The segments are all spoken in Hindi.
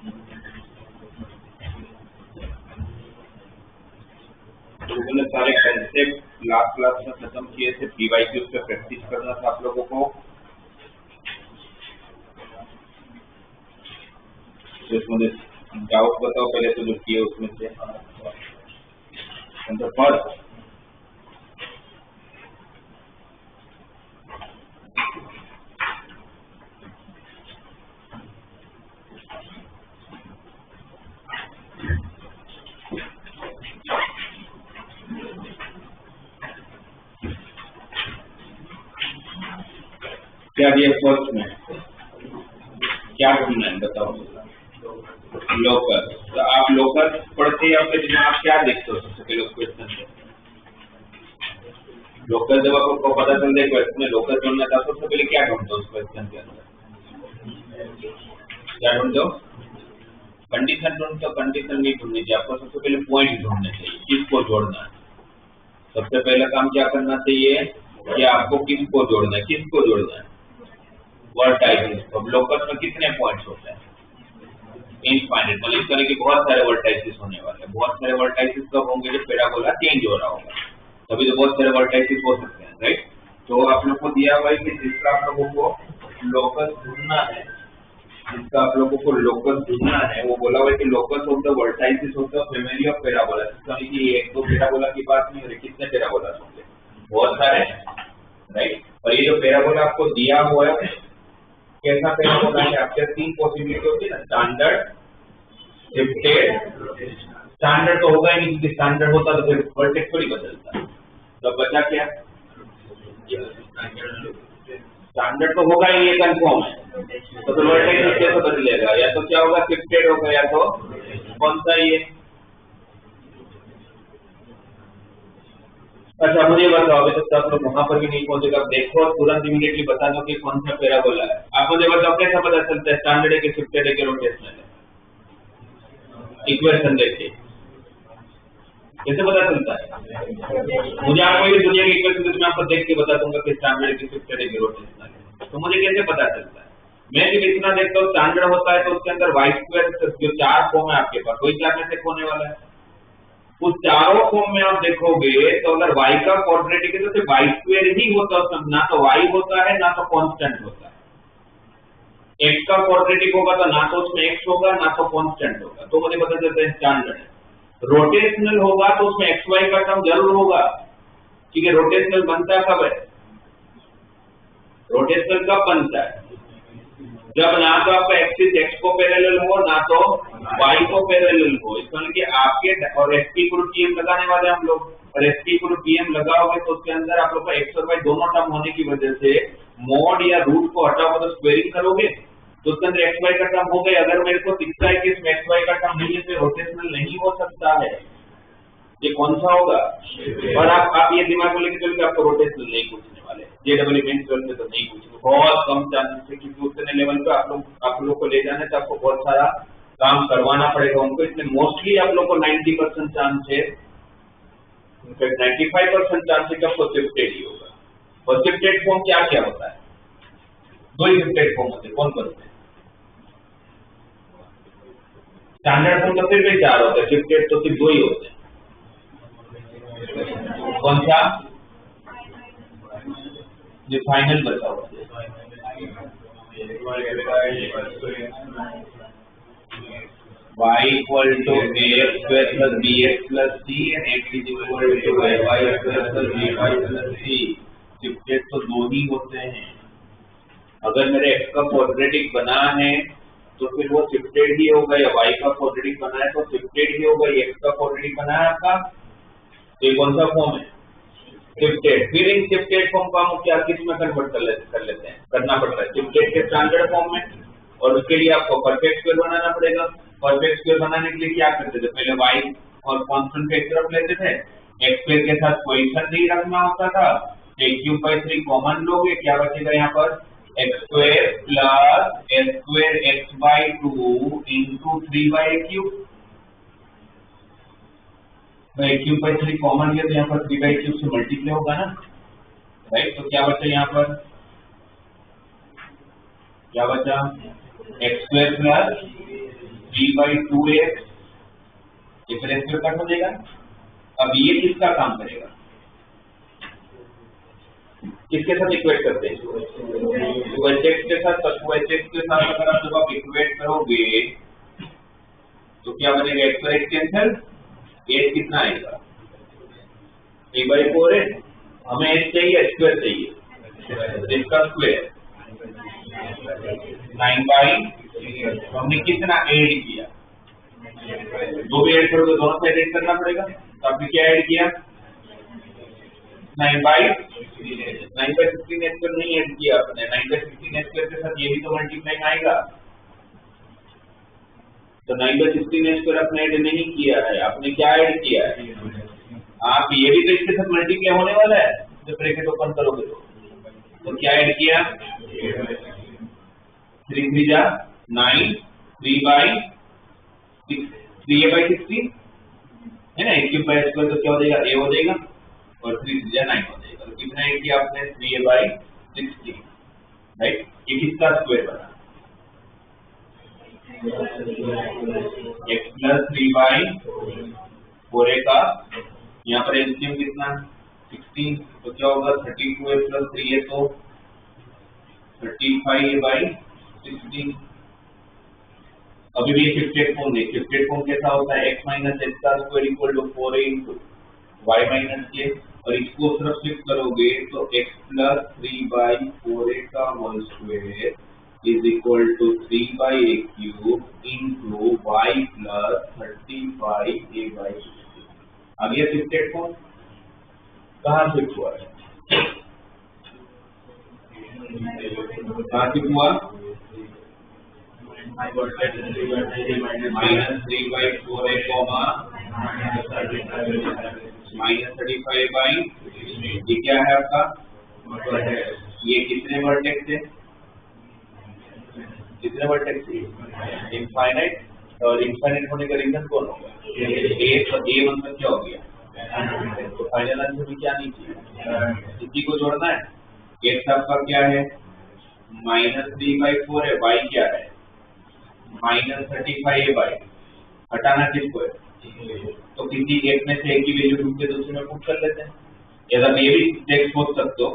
तो मैंने सारे कंसेप्ट लास्ट क्लास में खत्म किए थे, पीवाईक्यूज पे प्रैक्टिस करना था आप लोगों को। तो इसमें डाउट बताओ पहले तो जो किए उसमें से। फर्स्ट क्या दिया फर्स्ट में, क्या ढूंढना है बताओ। लोकस। तो आप लोकस पढ़ते ही आपके दिमाग क्या देखते हो सबसे पहले क्वेश्चन में? लोकस जब आपको पता चल जाए क्वेश्चन में लोकस ढूंढना था, सबसे पहले क्या ढूंढते हो उस क्वेश्चन के अंदर? क्या ढूंढते हो? कंडीशन ढूंढते हो? कंडीशन नहीं ढूंढनी चाहिए आपको, सबसे पहले पॉइंट ढूंढने चाहिए, किसको जोड़ना है। सबसे पहला काम क्या करना चाहिए कि आपको किसको जोड़ना है, किसको जोड़ना है? वर्टाइसिस। अब लोकस में कितने पॉइंट्स होते हैं? इनफाइनाइट। मतलब इस तरह के बहुत सारे वर्टाइसिस होने वाले हैं। बहुत सारे वर्टाइसिस कब होंगे? जब पैराबोला चेंज हो रहा होगा, तभी तो बहुत सारे वर्टाइसिस हो सकते हैं, राइट। तो आप लोग को दिया हुआ है कि जिसका आप लोगों को लोकस ढूंढना है, जिसका आप लोगों को लोकस ढूंढना है, वो बोला हुआ है कि locus of the vertices of the family of parabola. यानी कि एक दो पैराबोला की बात नहीं हो रही, कितने पैराबोला होंगे? बहुत सारे, राइट। और ये जो पैराबोला आपको दिया हुआ है, कैसा पैराबोला है? आपके तीन पॉसिबिलिटी होती है ना, स्टैंडर्ड, शिफ्टेड। स्टैंडर्ड तो होगा ही नहीं, क्योंकि स्टैंडर्ड होता तो फिर वर्टेक्स थोड़ी बदलता। तो बचा क्या? स्टैंडर्ड तो होगा ही, ये कंफर्म है। तो फिर वर्टेक्स कैसे बदलेगा? या तो क्या होगा, शिफ्टेड होगा, या तो कौन सा ये? अच्छा मुझे बताओ, अभी तक आप लोग वहां पर भी नहीं पहुंचेगा, आप देखो और तुरंत इमीडिएटली बता दो कि कौन सा पैराबोला है। आप मुझे बताओ कैसा पता चलता है स्टैंडर्ड है कि शिफ्टेड है कि रोटेशनल है? इक्वेशन देखिए, कैसे पता चलता है? मुझे आपको ये दुनिया की इक्वेशन मैं आपको देख के बता दूंगा कि स्टैंडर्ड की शिफ्टेड है कि रोटेशनल है, तो मुझे कैसे पता चलता है? मैं जब इतना देखता हूँ स्टैंडर्ड होता है तो उसके अंदर वाई स्क्वायर जो चार फॉर्म है आपके पास, वही चार में से होने वाला है। उस चारों फॉर्म में आप देखोगे तो अगर y का क्वाड्रेटिक है तो सिर्फ वाई स्क्वायर ही होता है, ना तो y होता है ना तो कांस्टेंट होता है। x का क्वाड्रेटिक होगा तो ना तो उसमें x होगा ना तो कांस्टेंट होगा, तो मुझे पता चलता है स्टैंडर्ड है। रोटेशनल होगा तो उसमें xy का टर्म जरूर होगा, क्योंकि रोटेशनल बनता कब है? रोटेशनल कब बनता है? जब ना तो आपका एक्सिस x को पैरेलल हो ना तो y को पैरेलल हो। इसका मतलब कि आपके और sp को pm लगाने वाले हम लोग, और sp को pm लगाओगे तो उसके अंदर आप लोग का x और y दोनों टर्म होने की वजह से मॉड या रूट को हटाओगे तो स्क्वायरिंग करोगे तो उसके अंदर xy का टर्म हो गया। अगर मेरे को दिखता है कि इसमें xy का टर्म नहीं है तो रोटेशनल नहीं हो सकता है। ये कौन सा होगा? और आप ये दिमाग में लेके चलो कि आपको रोटेशनल नहीं पूछने वाले, जे डबल इवेंट में तो नहीं पूछेंगे, बहुत कम चांसेस है, क्योंकि उतने लेवल पे आप लोग को ले जाने तो आपको बहुत सारा काम करवाना पड़ेगा उनको। इसलिए मोस्टली आप लोग को 90% चांस है, इनफैक्ट 95% चांस है कि आपको शिफ्टेड ही होगा। और शिफ्टेड फॉर्म क्या क्या होता है? दो ही शिफ्टेड फॉर्म होते हैं, कौन कौन से? स्टैंडर्ड फॉर्म तो फिर भी चार होते हैं, शिफ्टेड तो सिर्फ दो ही होते हैं। कौन सा? जो फाइनल बताओ। y equal to ax square plus bx plus c and x is equal to y square plus by plus c। Shifted तो दो ही होते हैं। अगर मेरे x का क्वाड्रेटिक बना है तो फिर वो शिफ्टेड ही होगा, या y का क्वाड्रेटिक बना है तो शिफ्टेड ही होगा। x का क्वाड्रेटिक बना है आपका, ये कौन सा फॉर्म है? शिफ्टेड। फिर इन शिफ्टेड फॉर्म को हम क्या किस में कन्वर्ट कर लेते हैं, करना पड़ता है शिफ्टेड के स्टैंडर्ड फॉर्म में, और उसके लिए आपको परफेक्ट स्क्वायर बनाना पड़ेगा। परफेक्ट स्क्वायर बनाने के लिए क्या करते थे? पहले y और कांस्टेंट का एक तरफ लेते थे, x स्क्वायर के साथ कोएफिशिएंट नहीं रखना होता था, a³/3 कॉमन लोगे, क्या बचेगा यहाँ पर? x square plus s square x/2 into 3/3। a³/3 common लिया तो यहाँ पर 3/3 से मल्टीप्लाई होगा ना, राइट। तो क्या बचा यहाँ पर? क्या बचा? x² प्लस 3/2x ये फिर x कट हो जाएगा। अब ये किसका काम करेगा, किसके साथ इक्वेट करते हैं, 2hx के साथ। तो 2hx के साथ अगर आप जब आप इक्वेट करोगे तो क्या बनेगा, x पर x कैंसिल, h कितना आएगा 3/4 है। हमें h चाहिए, h स्क्वायर चाहिए, इसका स्क्वायर 9/3। तो हमने कितना ऐड किया, दो भी ऐड करोगे दोनों साइड ऐड करना पड़ेगा। तो आपने क्या ऐड किया 9/16 स्क्वायर नहीं ऐड किया आपने, 9/16 स्क्वायर के साथ ये भी तो मल्टीप्लाई आएगा। तो 9/16 स्क्वायर आपने ऐड नहीं किया है, आपने क्या ऐड किया है, आप ये भी तो इसके साथ मल्टीप्लाई होने वाला है जब ब्रैकेट ओपन करोगे। तो क्या ऐड किया 3 3 जा 9, 3/16 है ना, 3/स्क्वायर तो क्या हो जाएगा a हो जाएगा और 3 3 जा 9 हो जाएगा। तो कितना ऐड किया आपने 3a/16, राइट। ये किसका स्क्वायर बना, x + 3/4a का, यहाँ पर एलसीएम कितना 16, तो क्या होगा 32a + 3a तो 35a/16। अभी भी शिफ्टेड फॉर्म है, शिफ्टेड फॉर्म कैसा होता है, x - h का स्क्वायर = 4a × y - k, और इसको सिर्फ शिफ्ट करोगे तो x + 3/4a का whole square = 3/a³ × y + 35a/16। आ गया शिफ्टेड फॉर्म, कहाँ शिफ्ट हुआ है, कहाँ शिफ्ट हुआ -3/4a ये क्या है आपका, ये कितने वर्टेक्स है, कितने वर्टेक्स है इनफाइनाइट, और इनफाइनाइट होने का रीजन कौन होगा a, तो a मतलब क्या हो गया, तो फाइनल आंसर में क्या नहीं चाहिए, इसी को जोड़ना है। x आपका क्या है -3/4 है, y क्या है -35a/, हटाना किसको है, तो किसी एक में से एक की वैल्यू ढूंढ के दूसरे में पुट कर लेते हैं। या आप ये भी चेक सोच सकते हो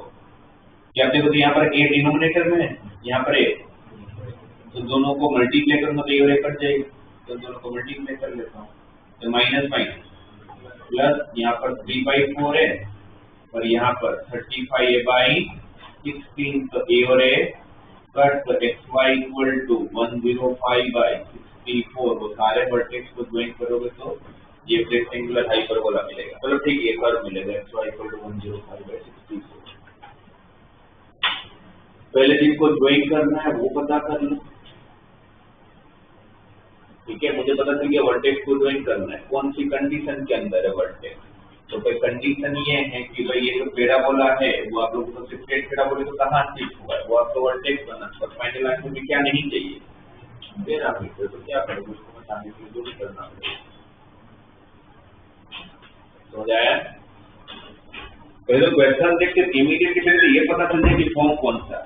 कि आप देखो तो यहाँ पर a डिनोमिनेटर में है, यहाँ पर a, तो दोनों को मल्टीप्लाई करूंगा तो ये और कट जाएगी, तो दोनों को मल्टीप्लाई कर लेता हूँ, तो माइनस प्लस यहाँ पर 3/4 है और यहाँ पर 35a/16, तो a और a कट, तो xy = 105/64, वो सारे वर्टेक्स को ज्वाइन करोगे तो ये रेक्टेंगुलर हाइपरबोला मिलेगा। चलो ठीक, एक बार मिलेगा xy = 105/64। पहले जिनको ज्वाइन करना है वो पता कर लो, ठीक है। मुझे पता चल गया वर्टेक्स को ज्वाइन करना है, कौन सी कंडीशन के अंदर है वर्टेक्स, तो भाई कंडीशन ये है कि भाई ये जो पैराबोला है वो आप लोगों को स्ट्रेट पैराबोला तो कहाँ शिफ्ट हुआ है, वो आपको वर्टेक्स बना, और फाइनल आंसर में क्या नहीं चाहिए पैरामीटर, तो क्या करोगे उसको बताने के लिए जो भी करना पड़ेगा। तो जाए पहले क्वेश्चन देख के इमीडिएटली पहले ये पता चल जाए कि फॉर्म कौन सा है।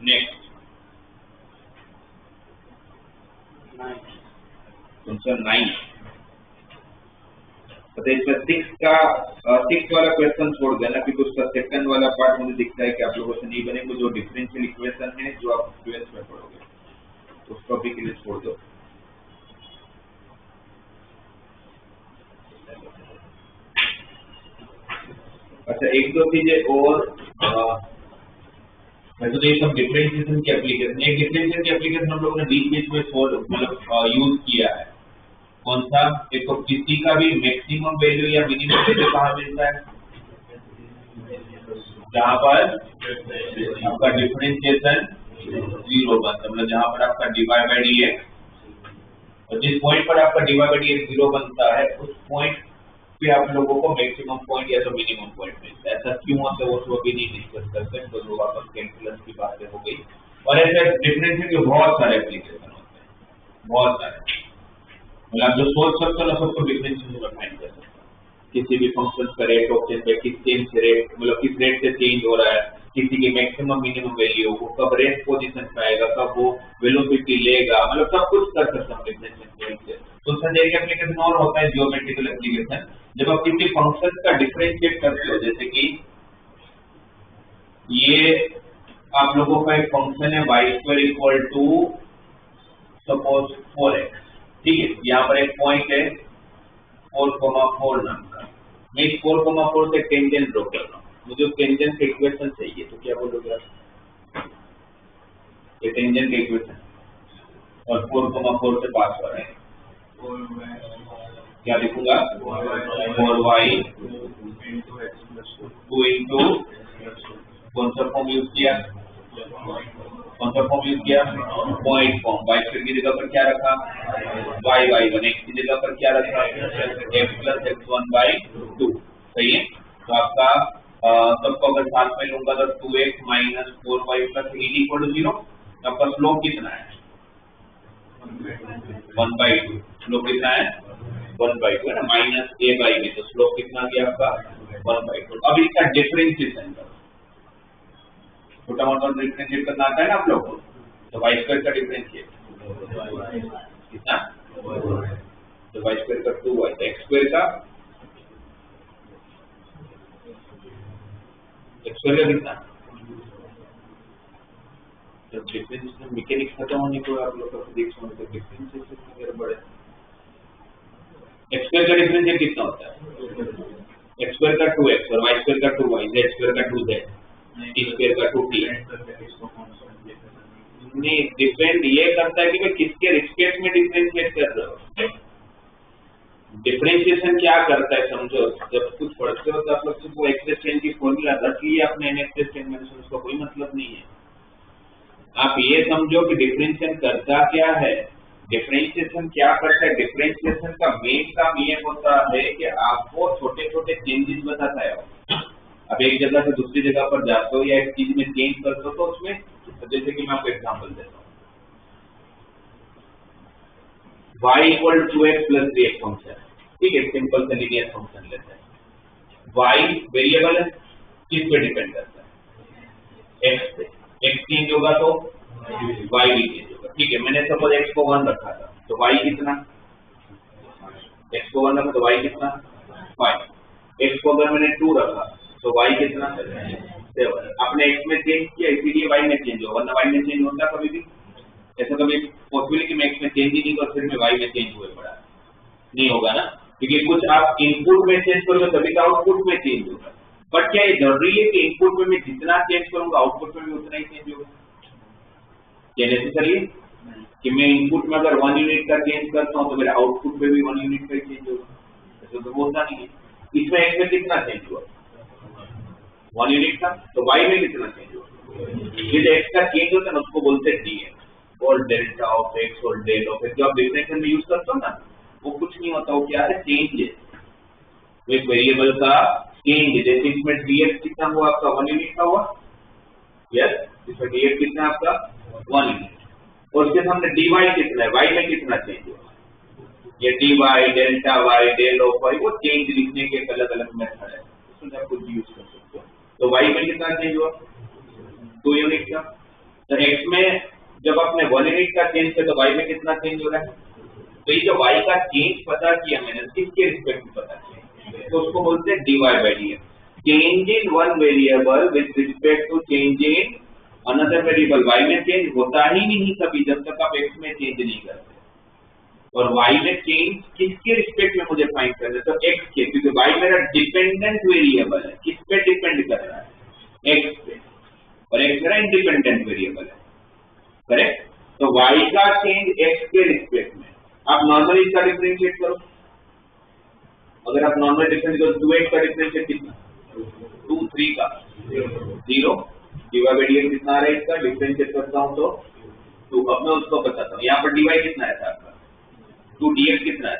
नेक्स्ट क्वेश्चन 9, तो इसमें 6 वाला क्वेश्चन छोड़ देना, क्योंकि उसका सेकंड वाला पार्ट मुझे दिखता है कि आप लोगों से नहीं बनेगा, जो डिफरेंशियल इक्वेशन है जो आप 12th में पढ़ोगे, तो उस टॉपिक के लिए छोड़ दो। अच्छा, एक दो चीजें और, वैसे तो ये सब डिफरेंशिएशन की एप्लीकेशन, एक डिफरेंशिएशन की एप्लीकेशन हम लोगों ने बीच में मतलब यूज किया है, कौन सा, एक तो किसी का भी मैक्सिमम वैल्यू या मिनिमम वैल्यू कहाँ मिलता है, जहाँ पर आपका डिफरेंशिएशन 0 बनता है, मतलब जहाँ पर आपका dy/dx, और जिस पॉइंट पर आपका dy/dx 0 बनता है उस पॉइंट पे आप लोगों को मैक्सिमम पॉइंट या तो मिनिमम पॉइंट मिलता है। ऐसा क्यों होता है वो तो अभी नहीं डिस्कस करते, तो लोग आपस कैलकुलस की बातें हो गई, और ऐसे डिफरेंशिएशन के बहुत सारे एप्लीकेशन होते हैं, बहुत सारे, मतलब जो सोच सकते हो ना सबको डिफरेंशिएशन में फाइंड कर सकते हो। किसी भी फंक्शन का रेट ऑफ चेंज है, किस चेंज से रेट, मतलब किस रेट से चेंज हो रहा है, किसी की मैक्सिमम मिनिमम वैल्यू, वो कब रेस्ट पोजीशन पे आएगा, कब वो वेलोसिटी लेगा, मतलब सब कुछ कर सकते हैं डिफरेंशियल से। तो उसका एक एप्लीकेशन और होता है ज्योमेट्रिकल एप्लीकेशन, जब आप किसी फंक्शन का डिफरेंशिएट करते हो, जैसे कि ये आप लोगों का एक फंक्शन है y² equal to suppose 4x, ठीक है। यहाँ पर एक पॉइंट है 4,4 नाम का, मैं इस 4,4 से टेंजेंट ड्रॉ कर रहा हूँ, मुझे टेंजेंट का इक्वेशन चाहिए, तो क्या बोलोगे आप? ये टेंजेंट का इक्वेशन और 4,4 से पास हो रहा है, क्या लिखूंगा? 4y 2 इंटू कौन सा फॉर्म यूज किया? Point form. y² की जगह पर क्या रखा? y1। x की जगह पर क्या रखा? x plus x1/2। सही है। तो आपका सबको अगर साथ में लूंगा तो 2x minus 4y plus 8 equal to 0। आपका स्लोप कितना है? 1/2। स्लोप कितना है? 1/2 है ना, माइनस a/b, तो स्लोप कितना गया आपका? 1/2। अब इसका डिफरेंशिएशन करो, छोटा मोटा डिफरेंशिएट करना आता है ना आप लोग को, तो y² का डिफरेंशिएट कितना? तो y² का 2y, x² का कितना? जब डिफरेंशिएशन मैकेनिक्स खत्म होने को आप लोग का फिजिक्स में, तो डिफरेंशिएशन में गड़बड़ है। x² का डिफरेंशिएट कितना होता है? x² का 2x और y² का 2y, z² का 2z, t² का 2t। नहीं, डिपेंड ये करता है कि मैं किसके रिस्पेक्ट में डिफरेंशिएट कर रहा हूँ। डिफरेंशिएशन क्या करता है समझो, जब कुछ पढ़ते हो तो आप लोग सिर्फ वो एक्सटेंशन की फॉर्मूला रख लिया अपने एक्सटेंशन, उसका कोई मतलब नहीं है। आप ये समझो कि डिफरेंशिएशन करता क्या है, डिफरेंशिएशन क्या करता है। डिफरेंशिएशन का मेन काम ये होता है कि आपको छोटे छोटे चेंजेस बताता है। अब एक जगह से दूसरी जगह पर जाते हो या एक चीज में चेंज करते हो, तो उसमें जैसे कि मैं आपको एग्जांपल देता हूँ, y equal 2x plus 3 function, ठीक है, सिंपल से लीनियर फंक्शन लेते हैं। y वेरिएबल है, किस पे डिपेंड करता है? x पे। x चेंज होगा तो y भी चेंज होगा, ठीक है। मैंने सपोज x को 1 रखा था, तो y कितना? x को 1 रखा तो y कितना? 5। x को अगर मैंने 2 रखा तो y कितना? 7। आपने x में चेंज किया इसीलिए y में चेंज होगा, वरना y में चेंज होता कभी भी? ऐसा कभी पॉसिबिलिटी में x में चेंज ही नहीं कर, फिर में y में चेंज हुए पड़ा नहीं होगा ना, क्योंकि कुछ आप इनपुट में चेंज करोगे तभी तो आउटपुट में चेंज होगा। बट क्या ये जरूरी है कि इनपुट में मैं जितना चेंज करूंगा आउटपुट में भी उतना ही चेंज होगा? क्या नेसेसरी है कि मैं इनपुट में अगर 1 यूनिट का चेंज करता हूं तो मेरे आउटपुट में भी 1 यूनिट का चेंज होगा? ऐसा तो होता नहीं है। इसमें x में कितना चेंज हुआ? 1 यूनिट का, तो y में कितना चेंज हुआ? ये जो x का चेंज होता है ना उसको बोलते हैं dx और डेल्टा ऑफ x और डेल ऑफ x, जो आप डिफरेंशियल में यूज करते हो ना, वो कुछ नहीं होता, वो क्या है? चेंज है। तो एक वेरिएबल का चेंज, जैसे इसमें dx कितना हुआ आपका? 1 यूनिट का हुआ, यस। इसमें dx कितना आपका? 1 यूनिट। और उसके सामने dy कितना है? y में कितना चेंज हुआ? ये dy, delta y, del of y, वो चेंज लिखने के अलग अलग मेथड है, उसमें आप कुछ भी यूज कर सकते हो। तो y में कितना चेंज हुआ? 2 यूनिट का। तो x में जब आपने 1 यूनिट का चेंज किया तो y में कितना चेंज हो रहा है? तो ये जो y का चेंज पता किया मैंने, किसके रिस्पेक्ट में पता किया, तो उसको बोलते हैं dy/dx। Change in one variable with respect to change in another variable. y में चेंज होता ही नहीं कभी जब तक आप x में चेंज नहीं करते, और y में चेंज किसके रिस्पेक्ट में मुझे फाइंड करना है? तो x के, क्योंकि y मेरा डिपेंडेंट वेरिएबल है। किस पे डिपेंड कर रहा है? x पे, और x मेरा इंडिपेंडेंट वेरिएबल है, करेक्ट। तो y का चेंज x के रिस्पेक्ट में, आप नॉर्मली इसका डिफरेंशिएट करो। अगर आप नॉर्मल डिफरेंशिएट करो, 2x का डिफरेंशिएट कितना? 2, 3 का 0, dy/dx कितना आ रहा है इसका? डिफरेंशिएट करता हूं तो 2। अब मैं उसको बताता हूं, यहाँ पर dy कितना है आपका? 2, dx कितना है?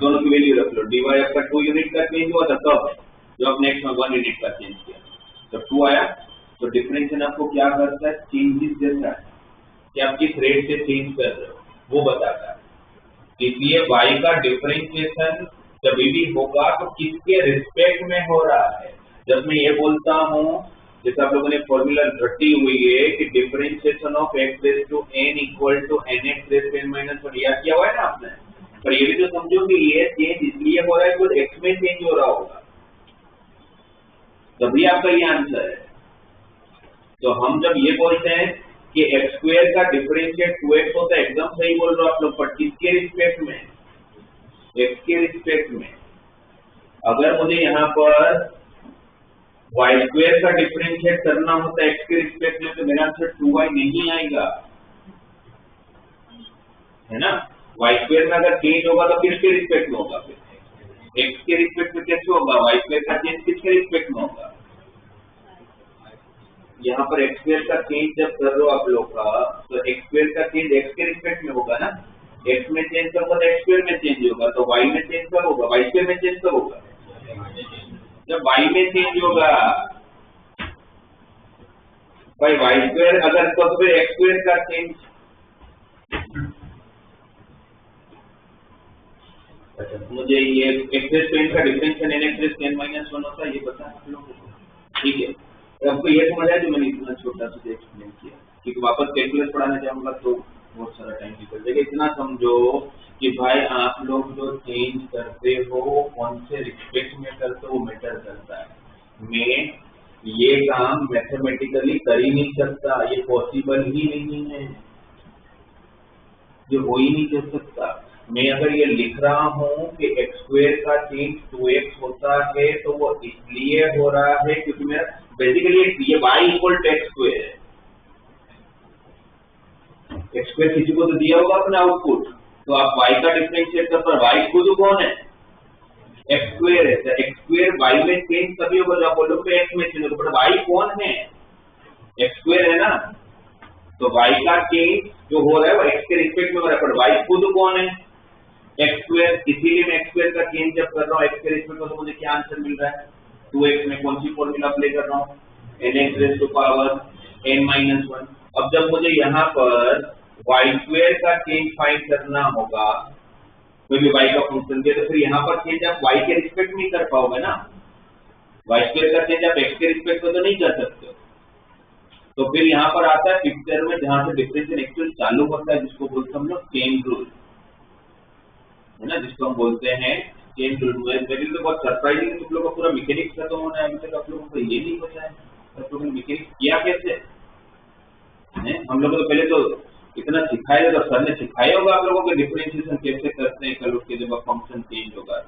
दोनों की वैल्यू रख लो। dy आपका 2 यूनिट का चेंज हुआ था तब, जो आप नेक्स्ट में 1 यूनिट का चेंज किया, जब 2 आया तो डिफरेंशिएशन आपको क्या करता है? चेंजेस देता है कि आप किस रेट से चेंज कर रहे हो, वो बताता है। इसलिए y का डिफरेंशिएशन जब भी होगा तो किसके रिस्पेक्ट में हो रहा है? जब मैं ये बोलता हूँ, जैसे आप लोगों ने फॉर्मूला रटी हुई है कि differentiation of x raise to n equal to nx raise to n minus 1 याद किया हुआ है ना आपने। पर ये भी तो समझो कि ये चेंज इसलिए हो रहा है तो x में चेंज हो रहा होगा, तभी आपका ये आंसर है। तो हम जब ये बोलते हैं कि एक्स स्क्वायर का डिफरेंशिएट 2x होता है, एकदम सही बोल रहे हो आप लोग, पर किसके रिस्पेक्ट में? x के रिस्पेक्ट में। अगर मुझे यहाँ पर y स्क्वायर का डिफरेंशिएट करना होता है x के रिस्पेक्ट में, तो मेरा आंसर 2y नहीं आएगा, है ना। y स्क्वायर में अगर चेंज होगा तो किसके रिस्पेक्ट में होगा? फिर x के रिस्पेक्ट में कैसे होगा? y स्क्वायर का चेंज किसके रिस्पेक्ट में होगा? यहाँ पर x स्क्वायर का चेंज जब कर रहे हो आप लोग का, तो x स्क्वायर का चेंज x के रिस्पेक्ट में होगा ना। x में चेंज करूंगा तो x स्क्वायर में चेंज होगा, तो y में चेंज कब होगा? y स्क्वायर में चेंज कब होगा? जब y में चेंज होगा। भाई y स्क्वायर अगर तो फिर x स्क्वायर का चेंज, अच्छा मुझे ये x रेज का differential n x raise n minus 1 होता है, ये पता है आप लोगों को, ठीक है। तो आपको ये समझ आया जो मैंने इतना छोटा सा एक्सप्लेन किया, क्योंकि वापस कैलकुलस पढ़ाने जाऊंगा तो बहुत सारा टाइम निकल जाएगा। इतना समझो कि भाई आप लोग जो चेंज करते हो कौन से रिस्पेक्ट में करते हो वो मैटर करता है। मैं ये काम मैथमेटिकली कर ही नहीं सकता, ये पॉसिबल ही नहीं है, ये हो ही नहीं कर सकता। मैं अगर ये लिख रहा हूँ कि एक्स स्क्वायर का चेंज 2x होता है, तो वो इसलिए हो रहा है क्योंकि मेरा बेसिकली ये y equal to x square है। एक्स स्क्वायर किसी को तो दिया होगा अपना आउटपुट, तो आप y का डिफरेंशिएट कर पर y खुद कौन है? एक्स स्क्वायर है। तो एक्स स्क्वायर y में चेंज तभी होगा जब आप बोलोगे x में चेंज होगा, पर y कौन है? एक्स स्क्वायर है ना। तो y का चेंज जो हो रहा है वो x के रिस्पेक्ट में हो रहा है, पर y खुद कौन है? X square. इसीलिए मैं एक्स स्क्वायर का चेंज जब कर रहा हूँ x के रिस्पेक्ट में, तो मुझे क्या आंसर मिल रहा है? 2x में कौन सी फॉर्मूला अप्लाई कर रहा हूँ? nx raise to power n minus 1। अब जब मुझे यहाँ पर y स्क्वायर का चेंज फाइंड करना होगा, कोई भी y का फंक्शन दिया, तो फिर यहाँ पर चेंज आप y के रिस्पेक्ट में कर पाओगे ना। y स्क्वायर का चेंज आप x के रिस्पेक्ट में तो नहीं कर सकते। तो फिर यहाँ पर आता है पिक्चर में जहाँ से डिफरेंशियल एक्चुअल चालू होता है, जिसको बोलते हम लोग चेन रूल, है ना, जिसको हम बोलते हैं चेन रूल। मेरे लिए तो बहुत सरप्राइजिंग है, तुम लोगों का पूरा मैकेनिक्स खत्म होना है, अभी तक आप लोगों को ये नहीं पता है आप लोगों ने मैकेनिक्स किया कैसे है। हम लोगों को पहले तो इतना सिखाया, तो सर ने सिखाया होगा आप लोगों को डिफरेंशिएशन कैसे करते हैं, कल उसके जब फंक्शन चेंज होगा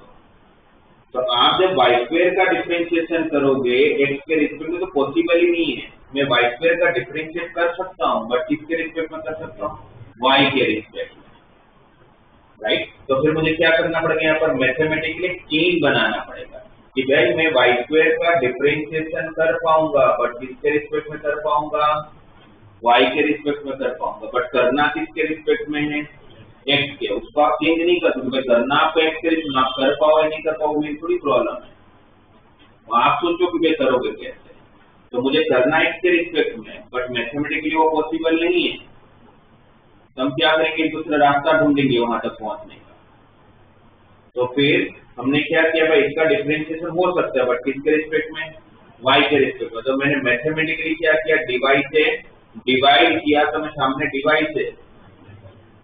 तो आप जब y स्क्वायर का डिफरेंशिएशन करोगे x के रिस्पेक्ट में, तो पॉसिबल ही नहीं है। मैं y स्क्वायर का डिफरेंशिएट कर सकता हूँ, बट किसके रिस्पेक्ट में कर सकता हूँ? y के रिस्पेक्ट में, राइट। तो फिर मुझे क्या करना पड़ेगा? यहाँ पर मैथमेटिकली चेन बनाना पड़ेगा कि भाई मैं y स्क्वायर का डिफरेंशिएशन कर पाऊंगा, बट किसके रिस्पेक्ट में कर पाऊंगा? y के रिस्पेक्ट में कर पाऊंगा, बट करना किसके रिस्पेक्ट में है? x के। उसको आप चेंज नहीं कर सकते, करना आपको x के रिस्पेक्ट में, आप कर पाओ या नहीं कर पाओ मेरी थोड़ी प्रॉब्लम है। आप सोचो कि मैं करोगे कैसे, तो मुझे करना x के रिस्पेक्ट में, बट मैथमेटिकली वो पॉसिबल नहीं है। तो हम क्या करेंगे? दूसरा रास्ता ढूंढेंगे वहां तक पहुंचने का। तो फिर हमने क्या किया? भाई इसका डिफरेंशिएशन हो सकता है, बट किसके रिस्पेक्ट में? y के रिस्पेक्ट में। तो मैंने मैथमेटिकली क्या किया? dy से डिवाइड किया, तो मैं सामने dy से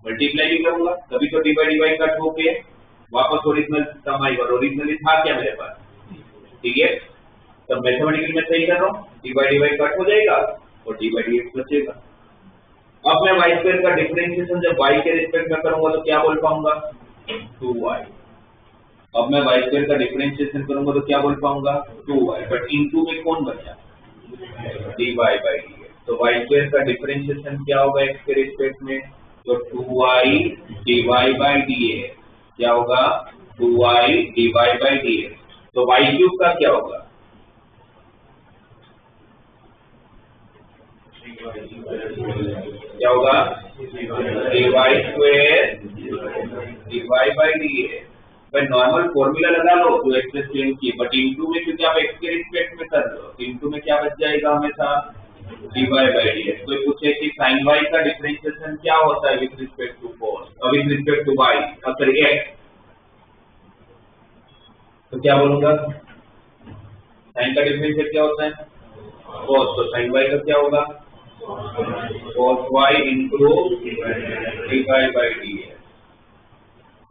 मल्टीप्लाई भी करूंगा, तभी तो dy कट होके वापस ओरिजिनल टर्म आएगा, और ओरिजिनली था क्या मेरे पास? ठीक है। तो मैथमेटिकली मैं सही कर रहा हूँ, dy कट हो जाएगा और dy dx बचेगा। अब मैं y स्क्वायर का डिफरेंशिएशन जब y के रिस्पेक्ट में करूंगा तो क्या बोल पाऊंगा? 2y। अब मैं y स्क्वायर का डिफरेंशिएशन करूंगा तो क्या बोल पाऊंगा? 2y, बट इनटू में कौन बचा? dy by dx। तो y स्क्वायर का डिफरेंशिएशन क्या होगा x के रिस्पेक्ट में? तो 2y dy बाई dx क्या होगा? 2y dy by dx। तो y क्यूब का क्या होगा? क्या होगा? dy square dy by dx। भाई नॉर्मल फॉर्मूला लगा लो जो एक्स चेंज की, बट इनटू में क्योंकि आप एक्स के रिस्पेक्ट में कर रहे हो, इनटू में क्या बच जाएगा हमेशा? dy by dx। कोई पूछे कि sin y का डिफरेंशिएशन क्या होता है with respect to cos, with respect to y, sorry x, तो क्या बोलूंगा? sin का डिफरेंशिएट क्या होता है? cos, तो sin y का क्या होगा cos y into dy by dx।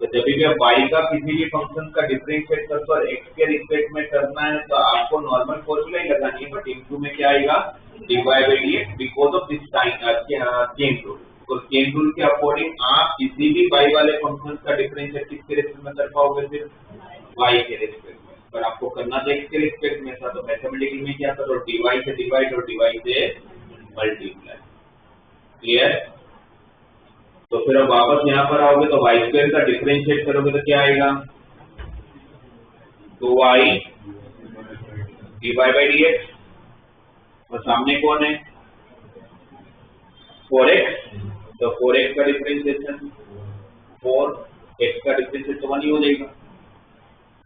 तो जब भी आप y का किसी भी फंक्शन का डिफरेंशिएट करते हो और x के रिस्पेक्ट में करना है तो आपको नॉर्मल फॉर्मूला ही लगानी है, बट इंटू में क्या आएगा dy by dx because of this chain rule. तो चेन रूल के अकॉर्डिंग आप किसी भी y वाले फंक्शन का डिफरेंशिएट किसके रिस्पेक्ट में कर पाओगे, सिर्फ y के रिस्पेक्ट में। पर आपको करना तो x के रिस्पेक्ट में था, तो मैथमेटिकल में क्या करो dy से डिवाइड और dy से मल्टीप्लाई। क्लियर? तो फिर अब वापस यहाँ पर आओगे तो वाई स्क्वायर का डिफरेंशिएट करोगे तो क्या आएगा 2y dy बाई dx, और सामने कौन है 4x, तो 4x का डिफरेंशिएशन 4x का डिफरेंशिएशन तो 1 ही हो जाएगा,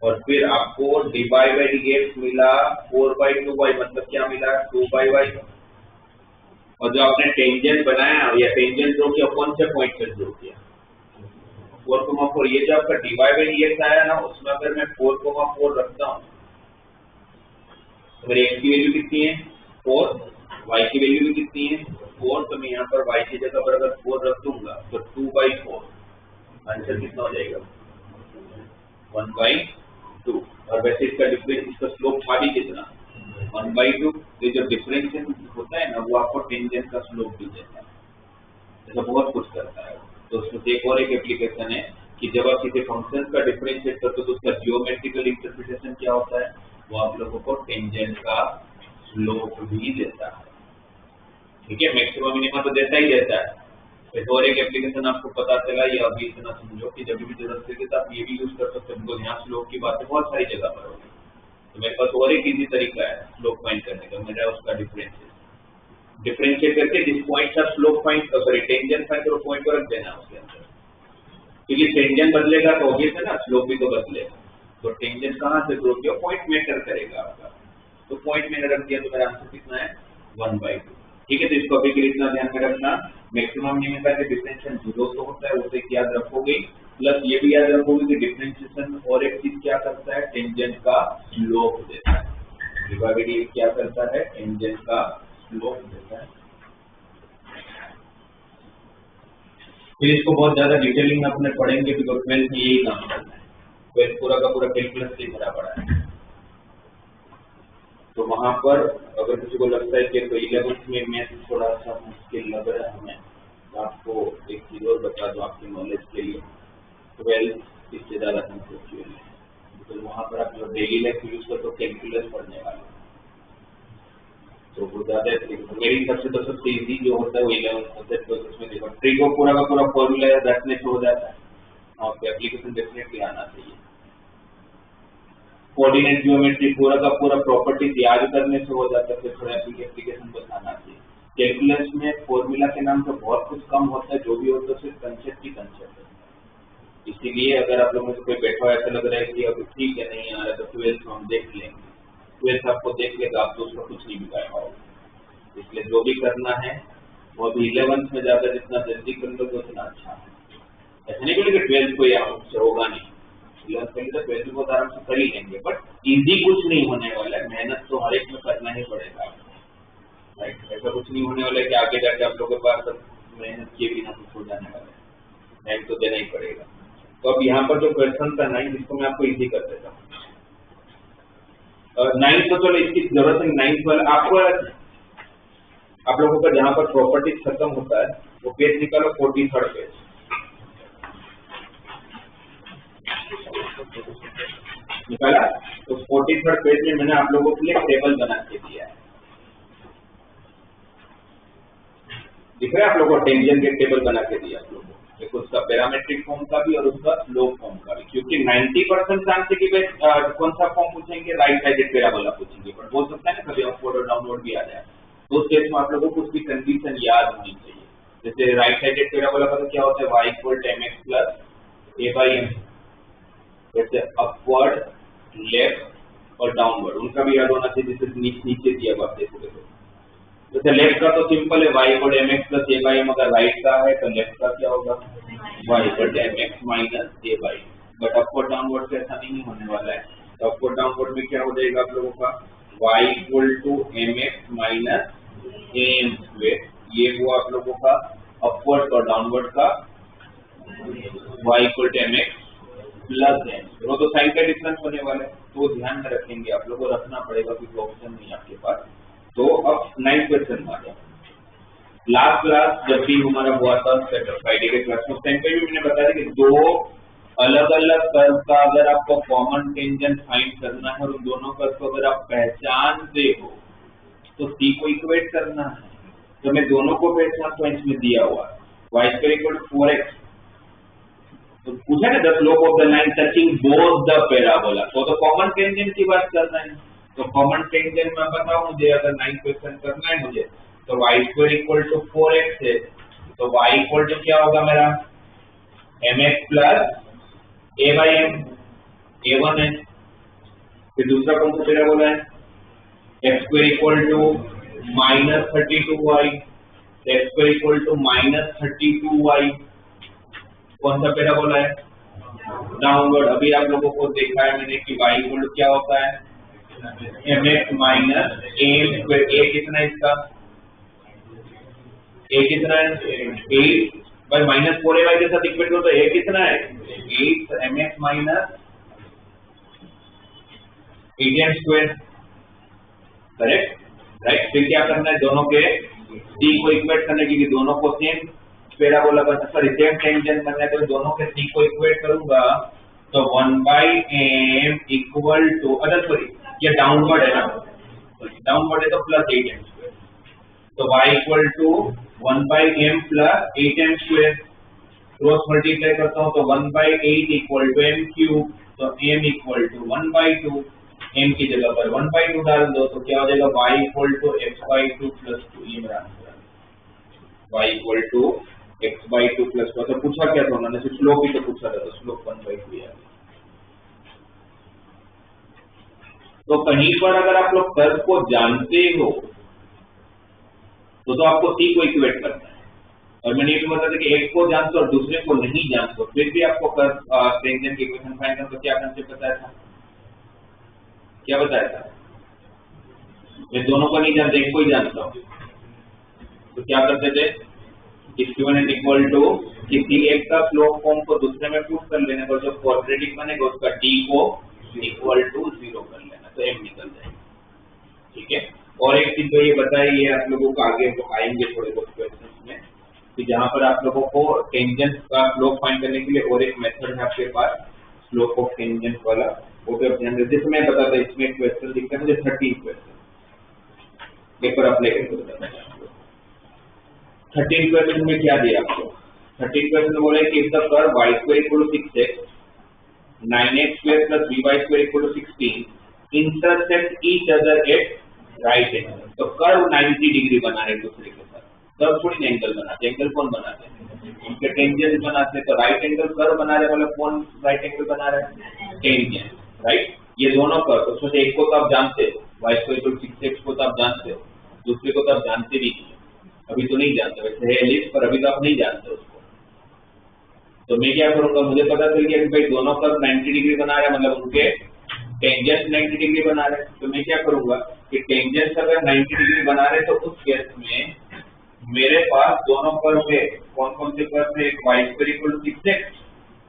और फिर आपको dy बाई dx मिला 4/2y, मतलब क्या मिला 2/y, और जो आपने टेंजेंट बनाया या टेंजेंट ड्रॉ किया कौन से पॉइंट से ड्रॉ किया 4,4। ये जो आपका dy बाई dx आया ना, उसमें अगर मैं 4,4 रखता हूँ तो मेरी x की वैल्यू कितनी है 4, y की वैल्यू भी कितनी है 4, तो मैं यहाँ पर y की जगह पर अगर 4 रख दूंगा तो 2/4, आंसर कितना हो जाएगा 1/2। और वैसे इसका डिफरेंस, इसका स्लोप था भी कितना 1/2। ये जो डिफरेंशिएशन होता है ना वो आपको टेंजेंट का स्लोप भी देता है, ऐसा बहुत कुछ करता है। तो उसमें एक और एक एप्लीकेशन है कि जब आप किसी फंक्शन का डिफरेंशिएट करते हो तो उसका जियोमेट्रिकल इंटरप्रिटेशन क्या होता है, वो आप लोगों को टेंजेंट का स्लोप भी देता है। ठीक है, मैक्सिमम मिनिमम तो देता ही देता है। एक और एक एप्लीकेशन आपको पता चला, ये अभी इतना समझो कि जब भी जरूरत लगे तो आप ये भी यूज कर सकते हो, बिकॉज यहाँ स्लोप की बातें बहुत सारी जगह पर होगी। तो मेरे पास और एक इजी तरीका है स्लोप फाइंड करने का, मेरा उसका डिफरेंशिएट करके जिस पॉइंट से आप slope find sorry tangent find करो पॉइंट को रख देना उसके अंदर, क्योंकि टेंजेंट बदलेगा तो ऑब्वियस है ना स्लोप भी तो बदलेगा। तो टेंजेंट कहाँ से ड्रॉ किया, पॉइंट मैटर करेगा आपका, तो पॉइंट मैंने रख दिया तो मेरा आंसर कितना है 1/2। ठीक है, तो इसको अभी के लिए इतना ध्यान में रखना, मैक्सिमम मिनिमम का डिफरेंशिएशन 0 तो होता है, उसे याद रखोगे, प्लस ये भी याद रखोगे कि डिफरेंशिएशन और एक चीज क्या करता है टेंजेंट का स्लोप देता है। डिवाइडेड क्या करता है टेंजेंट का स्लोप देता है। फिर इसको बहुत ज्यादा डिटेलिंग में अपने पढ़ेंगे बिकॉज 12th में यही काम करना है, 12th पूरा का पूरा कैलकुलस से भरा पड़ा है। तो वहां पर अगर किसी को लगता है कि तो 11th में मैथ थोड़ा सा मुश्किल लग रहा है हमें, तो आपको एक चीज और बता दो आपकी नॉलेज के लिए, 12th इससे ज्यादा कंसेप्चुअल है, तो वहां पर आप जो डेली लाइफ यूज करते हो कैलकुलस पढ़ने वाले, तो वो ज्यादा मेरी हिसाब से तो सबसे इजी जो होता है वो 11th होता है। तो उसमें देखो ट्री को पूरा का पूरा फॉर्मूला रखने से हो जाता है, और एप्लीकेशन डेफिनेटली आना चाहिए। कोऑर्डिनेट ज्योमेट्री पूरा का पूरा प्रॉपर्टीज याद करने से हो जाता है, फिर थोड़ा एप्लीकेशन बताना चाहिए। कैलकुलस में फॉर्मूला के नाम से बहुत कुछ कम होता है, जो भी होता है सिर्फ कंसेप्ट ही कंसेप्ट है। इसीलिए अगर आप लोगों से कोई बैठा हुआ ऐसा लग रहा है कि अब ठीक है नहीं आ रहा तो 12th हम देख लेंगे, 12th आपको देख लेगा, आप तो उसका कुछ नहीं बिगाड़ पाओगे। इसलिए जो भी करना है वो भी 11th में ज्यादा जितना जल्दी कर लोगे उतना अच्छा है। ऐसा नहीं बोले कि 12th को यहाँ से होगा नहीं, 11th पहले तो 12th को आराम से कर ही लेंगे, बट इजी कुछ नहीं होने वाला है, मेहनत तो हर एक में करना ही पड़ेगा। राइट, ऐसा कुछ नहीं होने वाला है कि आगे जाके आप लोगों के पास मेहनत किए बिना कुछ हो जाने वाला है, टाइम तो देना ही पड़ेगा। तो अब यहाँ पर जो क्वेश्चन था 9 जिसको मैं आपको इजी कर देता हूँ। 9 तो चलो इसकी जरूरत नहीं, 9 वाला आपको आप लोगों का जहां पर प्रॉपर्टीज खत्म होता है वो पेज निकालो 43rd पेज, निकाला तो 43rd पेज में मैंने आप लोगों के लिए टेबल बना के दिया है, दिख रहा है आप लोगों को टेंजेंट के टेबल बना के दिया आप लोगों को, एक उसका पैरामेट्रिक फॉर्म का भी और उसका स्लोप फॉर्म का भी, क्योंकि 90% चांस है कि कौन सा फॉर्म पूछेंगे राइट साइडेड पैराबोला पूछेंगे, बट हो सकता है ना कभी अपवर्ड और डाउनवर्ड भी आ जाए, तो उस केस में आप लोगों को उसकी कंडीशन याद होनी चाहिए। जैसे राइट साइडेड पैराबोला का तो क्या होता है y = mx + a/m, जैसे अपवर्ड लेफ्ट और डाउनवर्ड उनका भी याद होना चाहिए, जैसे नीचे दिया हुआ आप देखोगे तो जैसे लेफ्ट का तो सिंपल है y = mx + a/m, अगर राइट का है तो लेफ्ट का क्या होगा y = mx - a/m, but upward downward से ऐसा नहीं होने वाला है। तो अपवर्ड डाउनवर्ड में क्या हो जाएगा आप लोगों का y equal to mx minus am square, ये हुआ आप लोगों का अपवर्ड और डाउनवर्ड का y equal to mx plus m, वो तो साइन का डिफरेंस होने वाला है, तो ध्यान में रखेंगे आप लोगों को, रखना पड़ेगा क्योंकि ऑप्शन नहीं आपके पास। तो अब 9th क्वेश्चन आ जाए। लास्ट क्लास जब भी हमारा हुआ था फ्राइडे के क्लास में, उस टाइम पे भी मैंने बताया कि दो अलग अलग कर्व का अगर आपको कॉमन टेंजेंट फाइंड करना है और उन दोनों कर्व को अगर आप पहचानते हो तो सी को इक्वेट करना है। तो मैं दोनों को पहचानता हूं, इसमें दिया हुआ y square equal to 4x, तो पूछा ना the slope of the line touching both the parabola, तो कॉमन टेंजेंट की बात करना है। तो कॉमन टेंजेंट में बताओ मुझे, अगर 9th क्वेश्चन करना है मुझे, तो y square equal to 4x है, तो y इक्वल टू क्या होगा मेरा mx plus a by m, a1 है। फिर दूसरा कौन सा पैराबोला है, x square equal to minus 32y, x square equal to minus 32y, कौन सा पैराबोला है, डाउनवर्ड। अभी आप लोगों को देखा है मैंने कि y इक्वल टू क्या होता है mx minus am square, a कितना है इसका, a कितना है 8 भाई माइनस 4ay के साथ इक्वेट करो तो a कितना है 8 mx minus 8m square, correct, right. फिर क्या करना है, दोनों के c को इक्वेट करने के लिए दोनों को सेम पैराबोला बनना, सॉरी सेम टेंजेंट बनना है, तो दोनों के c को इक्वेट करूंगा तो 1/m इक्वल टू, अच्छा सॉरी ये डाउनवर्ड है ना, डाउनवर्ड है तो प्लस 8m स्क्वायर, तो y equal to 1/m plus 8m square, cross multiply करता हूं तो 1/8 इक्वल टू m क्यूब, तो m इक्वल टू 1/2, m की जगह पर 1/2 डाल दो तो क्या हो जाएगा y equal to x/2 plus 2, ये मेरा आंसर है, y equal to x/2 plus 2। तो पूछा क्या था उन्होंने, सिर्फ स्लोप ही तो पूछा था, तो स्लोप 1/2 है। तो कहीं पर अगर आप लोग कर्व को जानते हो तो आपको c को इक्वेट करना है, और मैंने ये भी बताया था कि एक को जानते हो और दूसरे को नहीं जानते हो फिर भी आपको कर्व टेंजेंट की इक्वेशन फाइंड करना, तो क्या कंसेप्ट बताया था, क्या बताया था, मैं दोनों को नहीं जानता, एक को ही जानता हूं, तो क्या करते थे, इक्विवेलेंट इक्वल टू किसी एक का स्लोप फॉर्म को दूसरे में पुट कर लेने पर जो क्वाड्रेटिक बनेगा उसका d को इक्वल टू 0 कर लेना, तो m निकल जाएगा, ठीक है। और एक चीज तो ये बताई है आप लोगों को, आगे तो आएंगे थोड़े बहुत क्वेश्चंस में, कि जहां पर आप लोगों को टेंजेंट का स्लोप फाइंड करने के लिए और एक मेथड है आपके पास स्लोप ऑफ टेंजेंट वाला, वो भी आप ध्यान रखिए। जैसे मैं बताता हूं इसमें क्वेश्चन दिखता है मुझे 13 क्वेश्चन, एक बार अप्लाई करके बताता हूं। 13 क्वेश्चन में क्या दिया आपको, 13 क्वेश्चन में बोला है कि if the curve y square equal to 6x 9x square plus by square equal to 16 intersect each other at right angle, तो कर्व 90 डिग्री बना रहे दूसरे के साथ, कर्व थोड़ी एंगल बनाते, एंगल कौन बनाते हैं, उनके टेंजेंट बनाते हैं, तो राइट एंगल कर्व बना रहे वाला कौन राइट एंगल बना रहा है, टेंजेंट, राइट। ये दोनों कर्व, उसमें से एक को तो आप जानते हो y square equal to 6x को तो आप जानते हो, दूसरे को तो आप जानते भी नहीं, अभी तो नहीं जानते, वैसे है लिस्ट पर अभी तो आप नहीं जानते उसको। तो मैं क्या करूंगा, मुझे पता चल गया कि भाई दोनों कर्व 90 डिग्री बना रहे हैं, मतलब उनके टेंजेंट 90 डिग्री बना रहे हैं, तो मैं क्या करूंगा कि टेंजेंट अगर 90 डिग्री बना रहे तो उस केस में मेरे पास दोनों कर्व है, कौन कौन से कर्व है, एक y square equal to 6x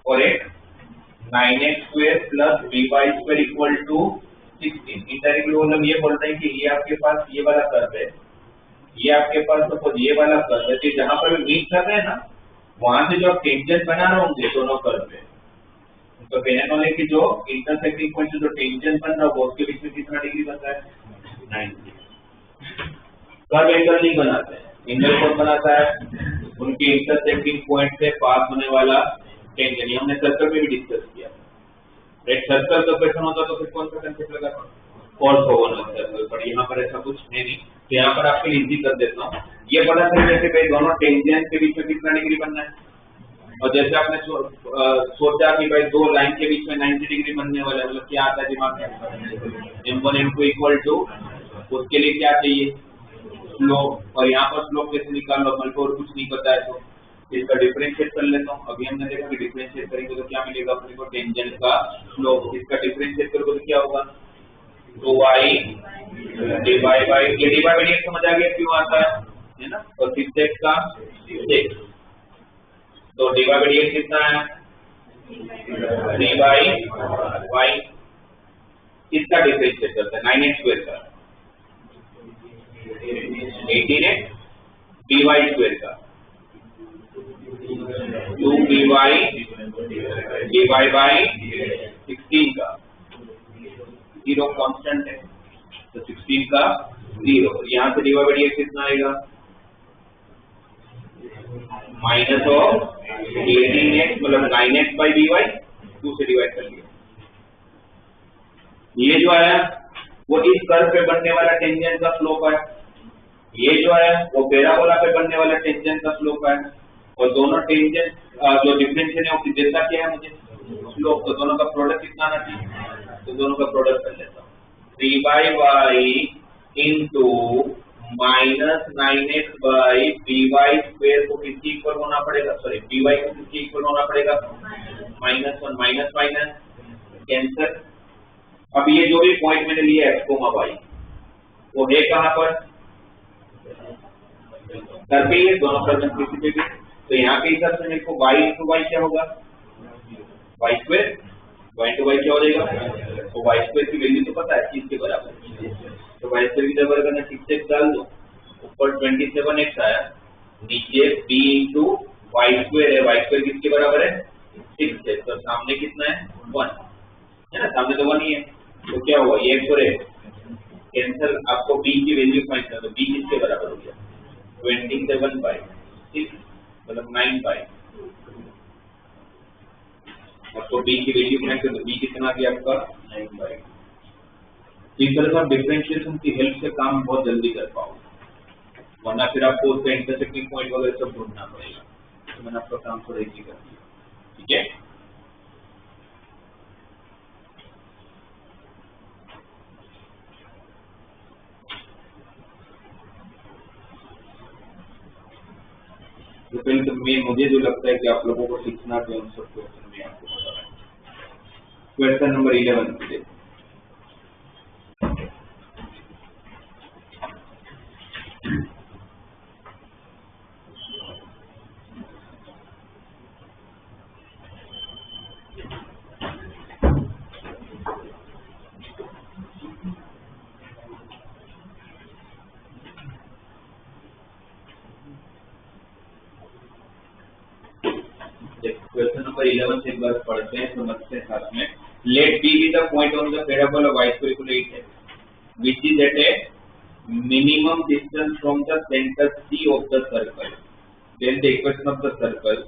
और एक 9x square plus by square equal to 16। Indirectly मतलब ये बोल रहे हैं कि ये आपके पास ये वाला कर्व है, ये आपके पास सपोज ये वाला कर्व है, तो जहां पर मीट कर रहे हैं ना वहां से जो टेंजेंट बना रहे होंगे दोनों कर्व पे, तो कहने वाले कि जो इंटरसेक्टिंग पॉइंट जो टेंजेंट बन रहा है उसके बीच में कितना डिग्री बनता है 90। कर्व एंगल नहीं बनाते हैं, एंगल कौन बनाता है, उनके इंटरसेक्टिंग पॉइंट से पास होने वाला टेंजेंट, ये हमने सर्कल में भी डिस्कस किया, राइट। सर्कल का क्वेश्चन होता तो फिर कौन सा कंसेप्ट लगा, ऑर्थोगोनल सर्कल, पर यहाँ पर ऐसा कुछ है नहीं, तो यहाँ पर आपके लिए इजी कर देता हूँ, ये पता चल जाए कि भाई दोनों टेंजेंट के बीच में कितना डिग्री बनना है, और जैसे आपने सोचा कि भाई दो लाइन के बीच में 90 डिग्री बनने वाला है, मतलब क्या आता है दिमाग में, m1 m2 इक्वल टू, उसके लिए क्या चाहिए स्लोप, और यहाँ पर स्लोप कैसे निकाल लो, मेरे को और कुछ नहीं पता है तो इसका डिफरेंशिएट कर लेता हूँ। अभी हमने देखा कि डिफरेंशिएट करेंगे तो क्या मिलेगा अपने को, टेंजेंट का स्लोप, इसका डिफरेंशिएट करोगे तो क्या होगा 2y डिवाइड बाई ये डिवाइड बाई dx समझ आ गया क्यों आता है ना। और 6x का 6 तो डिवाइड बाई dx कितना है 3 बाई y किसका डिफरेंशिएट करता है 9x स्क्वायर का 18x dy स्क्वायर का 2by डिवाइड बाई 16 का 0 कांस्टेंट है तो 16 का 0 यहाँ से डिवाइड बाई dx कितना आएगा माइनस ऑफ 18x मतलब 9x बाई dy 2 से डिवाइड कर लिया। ये जो आया वो इस कर्व पे बनने वाला टेंजेंट का स्लोप है, ये जो है वो पैराबोला पे बनने वाला टेंजेंट का स्लोप है और दोनों टेंजेंट जो डिफरेंशियल है वो देता क्या है मुझे स्लोप। तो दोनों का प्रोडक्ट कितना आना चाहिए तो दोनों का प्रोडक्ट कर लेता हूँ 3 by y into minus 9x by dy square को किसकी इक्वल होना पड़ेगा सॉरी dy को किसकी इक्वल होना पड़ेगा -1 माइनस माइनस कैंसिल। अब ये जो भी पॉइंट मैंने लिया x y वो है कहां पर कर पे ये दोनों कर्व किसी पे भी तो यहाँ के हिसाब से मेरे को y इंटू y क्या होगा y square y into y क्या हो जाएगा तो y स्क्वायर की वैल्यू तो पता है चीज के बराबर तो y स्क्वायर की जगह करना 6x डाल दो ऊपर 27x आया नीचे b इंटू y स्क्वायर है y स्क्वायर किसके बराबर है 6x तो सामने कितना है 1 है ना सामने तो 1 ही है तो क्या हुआ ये x और कैंसिल आपको b की वैल्यू फाइंड करना तो b किसके बराबर हो गया 27 बाई 6 मतलब 9 बाई आपको b की वैल्यू फाइंड करना तो b कितना आ गया आपका 9 बाई। इस तरह से आप डिफरेंशिएशन की हेल्प से काम बहुत जल्दी कर पाओगे वरना फिर आपको उसका इंटरसेक्टिंग पॉइंट वगैरह सब ढूंढना पड़ेगा तो मैंने आपका काम थोड़ा इजी कर दिया ठीक है। तो पहले तो मुझे जो लगता है कि आप लोगों को सीखना चाहिए उन सब क्वेश्चन में आपको बता रहा हूं। क्वेश्चन नंबर 11 पे देखो क्वेश्चन नंबर 11 से एक बार पढ़ते हैं समझते हैं साथ में। Let B be the point on the parabola y square equal to 8x which is at a minimum distance from the center C of the circle then the equation of the circle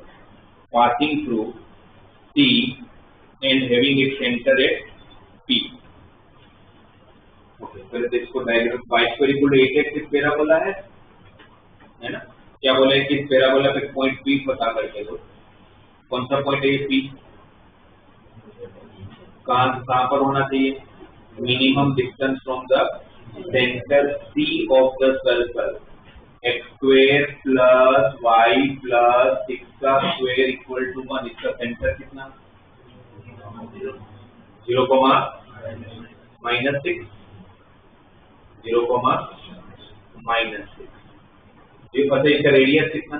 passing through C and having its center at P। Okay पहले तो इसको diagram y square equal to 8x इस पैराबोला है ना क्या बोला है कि इस पैराबोला पे पॉइंट P पता करके दो कौन सा पॉइंट है ये P कहां पर होना चाहिए minimum distance from the centre C of the circle x square plus y plus 6 का स्क्वायर इक्वल टू 1 इसका सेंटर कितना 0 माइनस 6 0 माइनस 6 ये पता है इसका रेडियस कितना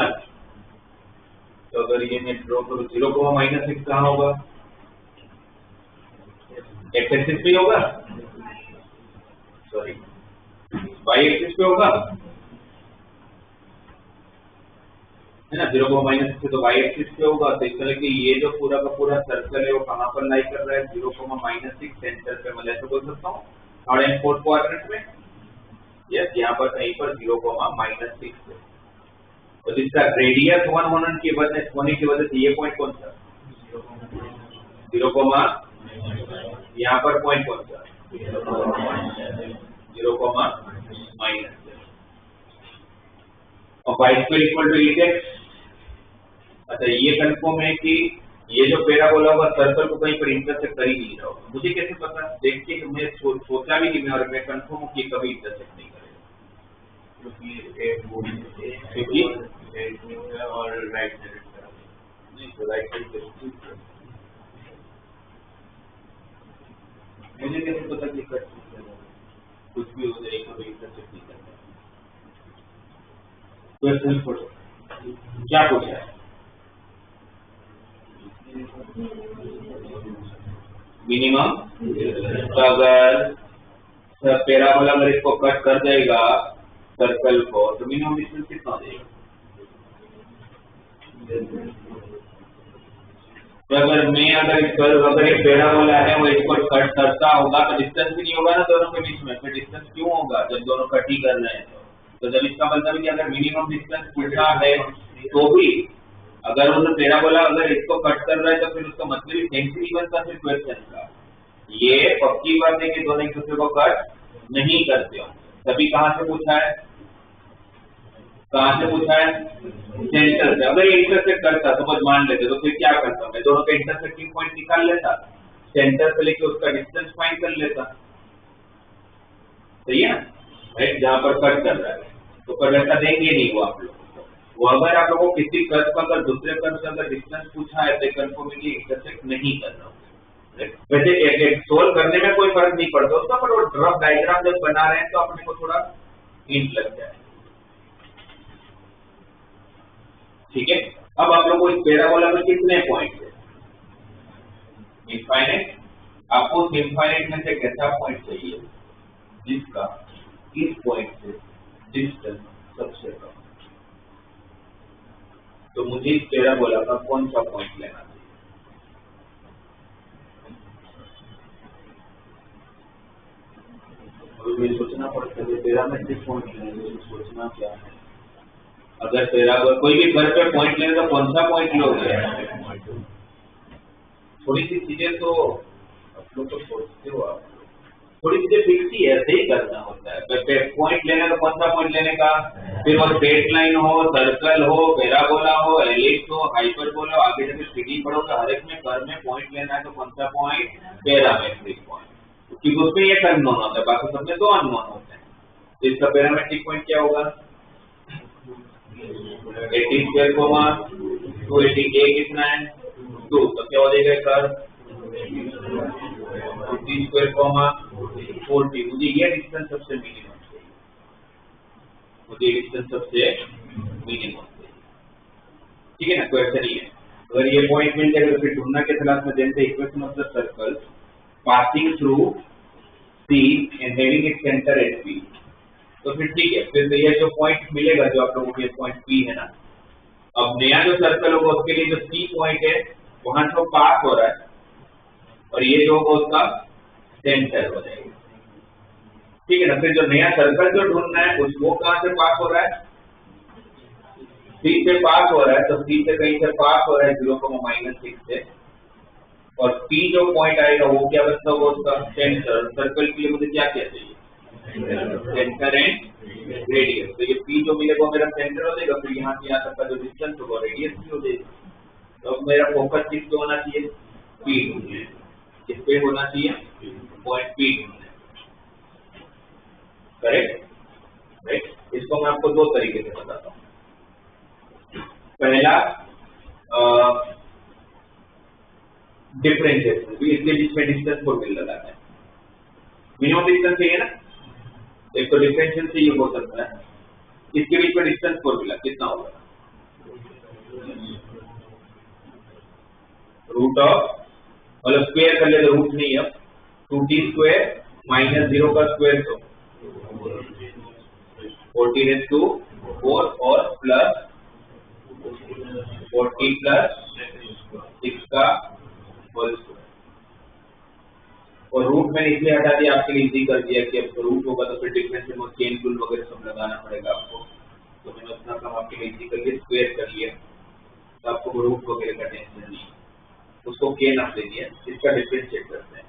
1 तो अगर ये मैं ड्रॉ करूं 0 माइनस 6 कहाँ होगा x एक्सिस पे होगा सॉरी y एक्सिस पे होगा है ना 0 माइनस 6 तो y एक्सिस पे होगा तो इस तरह की ये जो पूरा का पूरा सर्कल है वो कहाँ पर लाई कर रहा है 0 माइनस 6 सेंटर पे मैं ऐसे बोल सकता हूँ थर्ड एंड फोर्थ क्वाड्रेंट में यस यहाँ पर कहीं पर 0 माइनस 6 है तो जिसका रेडियस 1 होने की वजह से ये पॉइंट कौन सा 0 यहाँ पर पॉइंट कौन सा 0 माइनस और y square equal to 8x। अच्छा ये कंफर्म है कि ये जो पैराबोला होगा सर्कल को कहीं पर इंटरसेक्ट कर ही नहीं रहा होगा मुझे कैसे पता देखिए मैं सोचा भी नहीं और मैं कंफर्म हूँ कि कभी इंटरसेक्ट नहीं क्योंकि और राइट साइड नहीं तो राइट साइड कैसे पता कि कट कुछ भी हो जाए कभी इंटरसेक्ट नहीं करता। क्वेश्चन पढ़ो क्या पूछा है। मिनिमम तो अगर पैराबोला अगर इसको कट कर देगा सर्कल को तो मिनिमम डिस्टेंस कितना हो जाएगा। तो अगर एक पैराबोला है वो इसको कट करता होगा तो डिस्टेंस भी नहीं होगा ना दोनों के बीच में। फिर डिस्टेंस क्यों होगा जब दोनों कट ही कर रहे हैं। तो जब इसका मतलब है कि अगर मिनिमम डिस्टेंस पूछा है तो भी अगर वो पैराबोला अगर इसको कट कर रहा है तो फिर उसका मतलब ही सेंस नहीं बनता फिर क्वेश्चन का। ये पक्की बात है कि दोनों एक दूसरे को कट नहीं करते हो। तभी कहाँ से पूछा है सेंटर से। अगर ये इंटरसेक्ट करता तो बस मान लेते तो फिर क्या करता मैं दोनों का इंटरसेक्टिंग पॉइंट निकाल लेता सेंटर से लेके उसका डिस्टेंस फाइंड कर लेता। सही है राइट। जहां पर कट कर रहा है तो कट ऐसा देंगे नहीं वो आप लोग वो अगर आप लोगों को किसी कर्व का अगर दूसरे कर्व से अगर डिस्टेंस पूछा है तो कंफर्मेटली इंटरसेक्ट नहीं कर रहा हूँ। वैसे सोल्व करने में कोई फर्क नहीं पड़ता उसका पर वो रफ डायग्राम जब बना रहे हैं तो अपने को थोड़ा हिंट लग जाए। ठीक है। अब आप लोगों को इस पैराबोला में कितने पॉइंट है इनफाइनाइट। आपको उस इनफाइनाइट में से एक ऐसा पॉइंट चाहिए जिसका इस पॉइंट से डिस्टेंस सबसे कम। तो मुझे इस पैराबोला का कौन सा पॉइंट लेना चाहिए। अभी सोचना पड़ता है पैरामेट्रिक पॉइंट लेने में सोचना क्या है। अगर पैराबोला कोई भी घर पे पॉइंट लेने तो कौन सा पॉइंट लोगे। थोड़ी सी चीजें तो आप लोग तो सोचते हो आप थोड़ी चीजें फिक्स ही ऐसे ही करना होता है। पॉइंट लेने तो कौन सा पॉइंट लेने का फिर वो स्ट्रेट लाइन हो सर्कल हो पैराबोला हो एलिप्स हो हाइपरबोला हो आगे जाके सीधी पढ़ोगे हर एक में कर्व में पॉइंट लेना है तो कौन सा पॉइंट पैरामेट्रिक पॉइंट क्योंकि उसमें एक अननोन होता है बाकी सब में दो अननोन होते हैं। तो इसका पैरामेट्रिक पॉइंट क्या होगा 80 स्क्वायर कोमा 280 ए कितना है 2 तो क्या हो जाएगा कर्व 50 स्क्वायर कोमा 40। मुझे ये डिस्टेंस सबसे मिनिमम चाहिए ठीक है ना। क्वेश्चन ही है अगर ये पॉइंट मिल जाएगा तो फिर ढूंढना के तलाश में देते equation of the circle passing through C and having its center at P। तो फिर ठीक है फिर ये जो पॉइंट मिलेगा जो आप लोगों को ये पॉइंट P है ना। अब नया जो सर्कल होगा उसके लिए जो C पॉइंट है वहां से पास हो रहा है और ये जो होगा उसका सेंटर हो जाएगा। ठीक है ना। फिर जो नया सर्कल जो ढूंढना है वो कहां से पास हो रहा है C से पास हो रहा है तो C से कहीं से पास हो रहा है 0,-6 से और P जो पॉइंट आएगा वो क्या बनता होगा उसका सेंटर। सर्कल के लिए मुझे क्या चाहिए सेंटर एंड रेडियस। तो ये P जो मिलेगा मेरा सेंटर हो जाएगा फिर यहाँ से यहाँ तक का जो डिस्टेंस होगा रेडियस भी हो जाएगा। तो मेरा फोकस किस पे होना चाहिए P किस पे होना चाहिए पॉइंट P करेक्ट राइट। इसको मैं आपको दो तरीके से बताता हूँ। पहला डिफरेंशिएशन इसके बीच में डिस्टेंस को मिल लगाता है मिनिमम डिस्टेंस चाहिए ना। एक तो डिफरेंशियल से ये हो सकता है इसके बीच में डिस्टेंस को मिला कितना होगा रूट ऑफ मतलब स्क्वायर कर ले तो रूट नहीं है 2t स्क्वायर -0 का स्क्वायर तो 40⁴ और प्लस 40 प्लस 6 का होल स्क्वायर। और रूट मैंने इसलिए हटा दिया आपके लिए इजी कर दिया कि अब रूट होगा तो फिर डिफरेंशियल में चेन रूल वगैरह सब लगाना पड़ेगा आपको। तो मैंने उतना काम आपके लिए इजी कर दिया स्क्वायर कर लिया तो आपको रूट वगैरह का टेंशन नहीं उसको के नाम दे दिया। इसका डिफरेंशिएट करते हैं।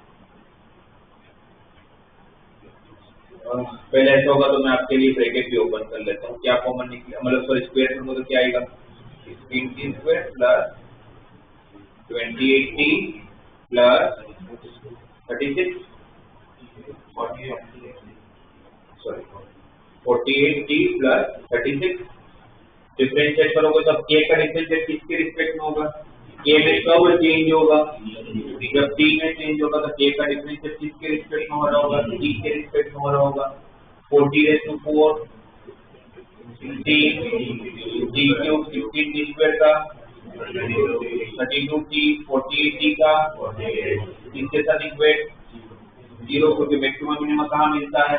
पहले ऐसा होगा तो मैं आपके लिए ब्रैकेट भी ओपन कर लेता हूँ क्या कॉमन निकले मतलब सॉरी स्क्वायर में तो क्या आएगा 16 square plus 28t plus 36 sorry 48t plus 36 differentiate करोगे तो के का डिफरेंशिएट किसके रिस्पेक्ट में होगा के में कब चेंज होगा, जब टी में चेंज होगा तो के का डिफरेंशियल किसके रिस्पेक्ट में हो रहा होगा, टी के रिस्पेक्ट में हो रहा होगा। 40⁴ टी क्यूब 16 टी स्क्वायर का 32 टी 48 टी का इसके साथ इक्वेट 0 क्योंकि मैक्सिमम मिनिमम कहाँ मिलता है,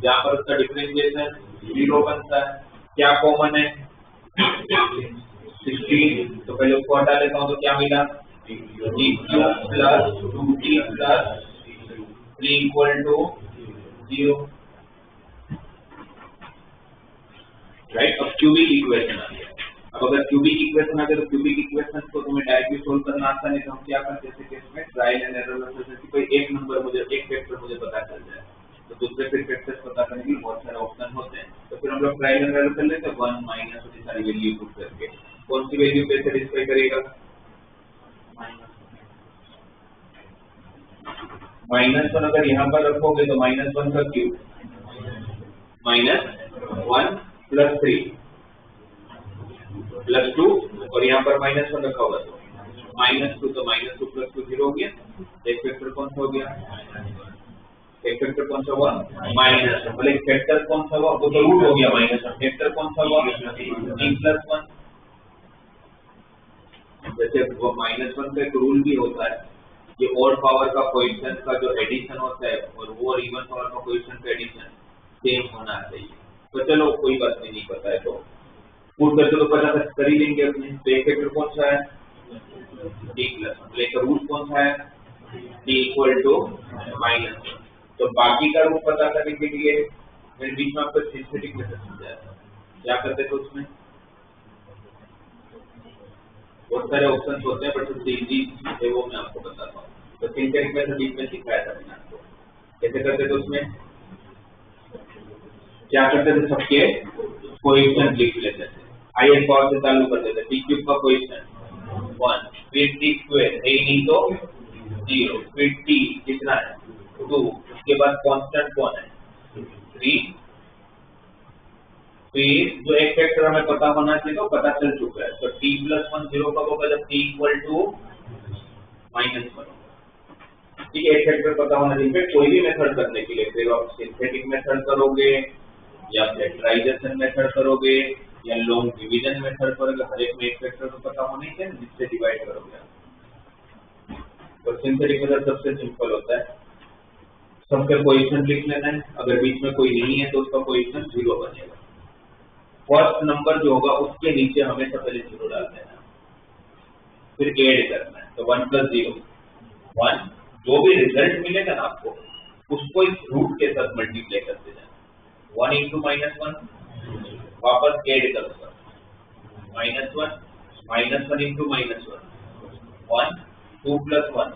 जहाँ पर उसका डिफरेंशिएशन 0 बनता है। क्या कॉमन है 16, तो पहले उसको हटा लेता हूँ तो क्या मिला T cube plus 2t plus 3 = 0, right. अब क्यूबिक इक्वेशन आ गया। अब अगर क्यूबिक इक्वेशन आ गया तो क्यूबिक इक्वेशन को तुम्हें डायरेक्टली सोल्व करना आसान है, तो हम क्या करते हैं केस में ट्रायल एंड एरर मेथड से कोई एक नंबर मुझे एक फैक्टर मुझे पता चल जाए तो दूसरे फिर फैक्टर्स पता करने के लिए बहुत सारे ऑप्शन होते हैं, तो फिर हम लोग ट्रायल एंड एरर कर लेते हैं 1 माइनस ये सारी वैल्यू पुट करके। कौन सी वैल्यू पे सेटिस्फाई करेगा, -1 अगर यहाँ पर रखोगे तो -1 का क्यूब -1 + 3 + 2 और यहाँ पर -1 रखा होगा तो -2, तो -2 + 2 0 हो गया। एक फैक्टर कौन सा हो गया, एक फैक्टर कौन सा हुआ माइनस, मतलब एक फैक्टर कौन सा हुआ वो तो रूट हो गया -1, फैक्टर कौन सा हुआ t + 1। जैसे वो -1 का एक रूल भी होता है कि ऑड पावर का कोएफिशिएंट का जो एडिशन होता है और वो और इवन पावर का कोएफिशिएंट का एडिशन सेम होना चाहिए। तो चलो कोई बात नहीं पता है तो पुट करके तो पता कर ही लेंगे अपने। तो एक फैक्टर कौन सा है t + 1, एक रूट कौन सा है t = -1। तो बाकी का रूट पता करने के लिए मेरे बीच में आपको सिंथेटिक मेथड समझाया था, क्या करते थे उसमें बहुत सारे ऑप्शंस होते हैं बट सबसे इजी है वो मैं आपको बताता हूँ। तो सिंथेटिक मेथड बीच में सिखाया था मैंने आपको, कैसे करते थे उसमें क्या करते थे, सबके कोएफिशिएंट लिख लेते थे, हाईएस्ट पावर से चालू करते थे। t क्यूब का कोएफिशिएंट 1, फिर t स्क्वायर है नहीं तो 0, फिर t कितना है 2, उसके बाद कांस्टेंट कौन है 3, फिर जो एक फैक्टर हमें पता होना चाहिए तो पता चल चुका है। तो t + 1 0 कब होगा, जब t = -1 होगा। ठीक है, एक फैक्टर पता होना चाहिए। फिर कोई भी मेथड करने के लिए फिर आप सिंथेटिक मेथड करोगे या फैक्टराइजेशन मेथड करोगे या लॉन्ग डिवीजन मेथड करोगे, हर एक में एक फैक्टर तो पता होना ही चाहिए जिससे डिवाइड करोगे। तो सिंथेटिक मेथड सबसे सिंपल होता है, सबके कोएफिशिएंट लिख लेना है, अगर बीच में कोई नहीं है तो उसका कोएफिशिएंट 0 बनेगा। फर्स्ट नंबर जो होगा उसके नीचे हमेशा पहले 0 डाल देना, फिर ऐड करना है। तो 1 + 0 1, जो भी रिजल्ट मिलेगा ना आपको उसको इस रूट के साथ मल्टीप्लाई करते जाना। 1 × -1 वापस ऐड करूंगा -1 × -1 1, 2 + 1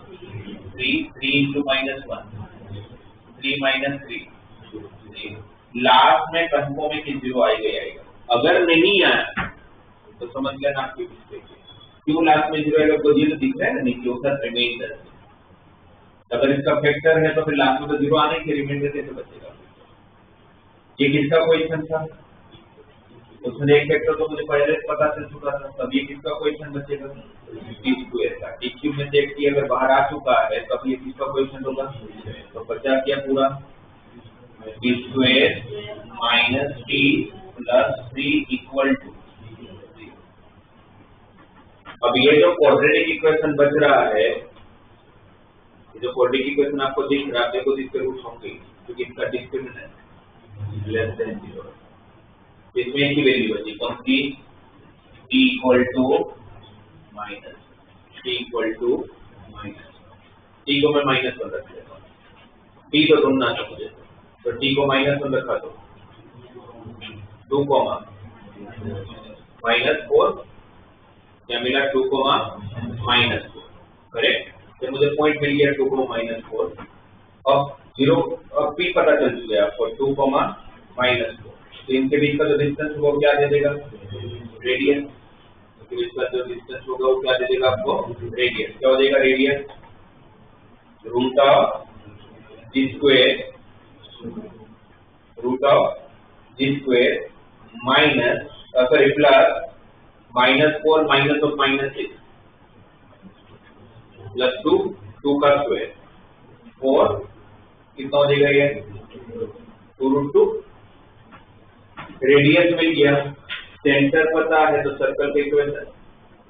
3, 3 × -1 3 - 3 3, लास्ट में कंफर्म है कि 0 आएगा। अगर नहीं आया तो समझ लेना आपकी मिस्टेक है। क्यों लास्ट में 0 आएगा, तो ये तो दिख रहा है ना नीचे उसका रिमाइंडर। अगर इसका फैक्टर है तो फिर लास्ट में तो 0 आने के रिमाइंडर कैसे बचेगा। ये किसका क्वेश्चन था, उसमें एक फैक्टर तो मुझे पहले पता चल चुका था, तब ये किसका क्वेश्चन बचेगा t स्क्वायर का। t क्यूब में से एक t अगर बाहर आ चुका है तब ये किसका क्वेश्चन होगा, तो बचा क्या पूरा t स्क्वायर - t + 3 = 0। अब ये जो क्वाड्रेटिक इक्वेशन बच रहा है, जो क्वाड्रेटिक इक्वेशन आपको दिख रहा है देखो इसके रूट होंगे क्योंकि इसका डिस्क्रिमिनेंट लेस देन 0, इसमें एक ही वैल्यू बची कौन सी t = t को मैं -1 रख लेता हूँ, t तो ढूंढना था मुझे, तो t को -1 रखा तो 2, -4 क्या मिला 2, -4 करेक्ट। तो मुझे पॉइंट मिल गया 2, -4। अब 0 अब p पता चल चुका है आपको 2, -4, तो इनके बीच का जो डिस्टेंस होगा क्या दे देगा रेडियस, इनके बीच का जो डिस्टेंस होगा वो क्या दे देगा आपको रेडियस। क्या हो जाएगा रेडियस √g² माइनस -4 -6 प्लस 2 2 का स्क्वायर 4 कितना हो जाएगा ये 2√2। रेडियस मिल गया, सेंटर पता है तो सर्कल का इक्वेशन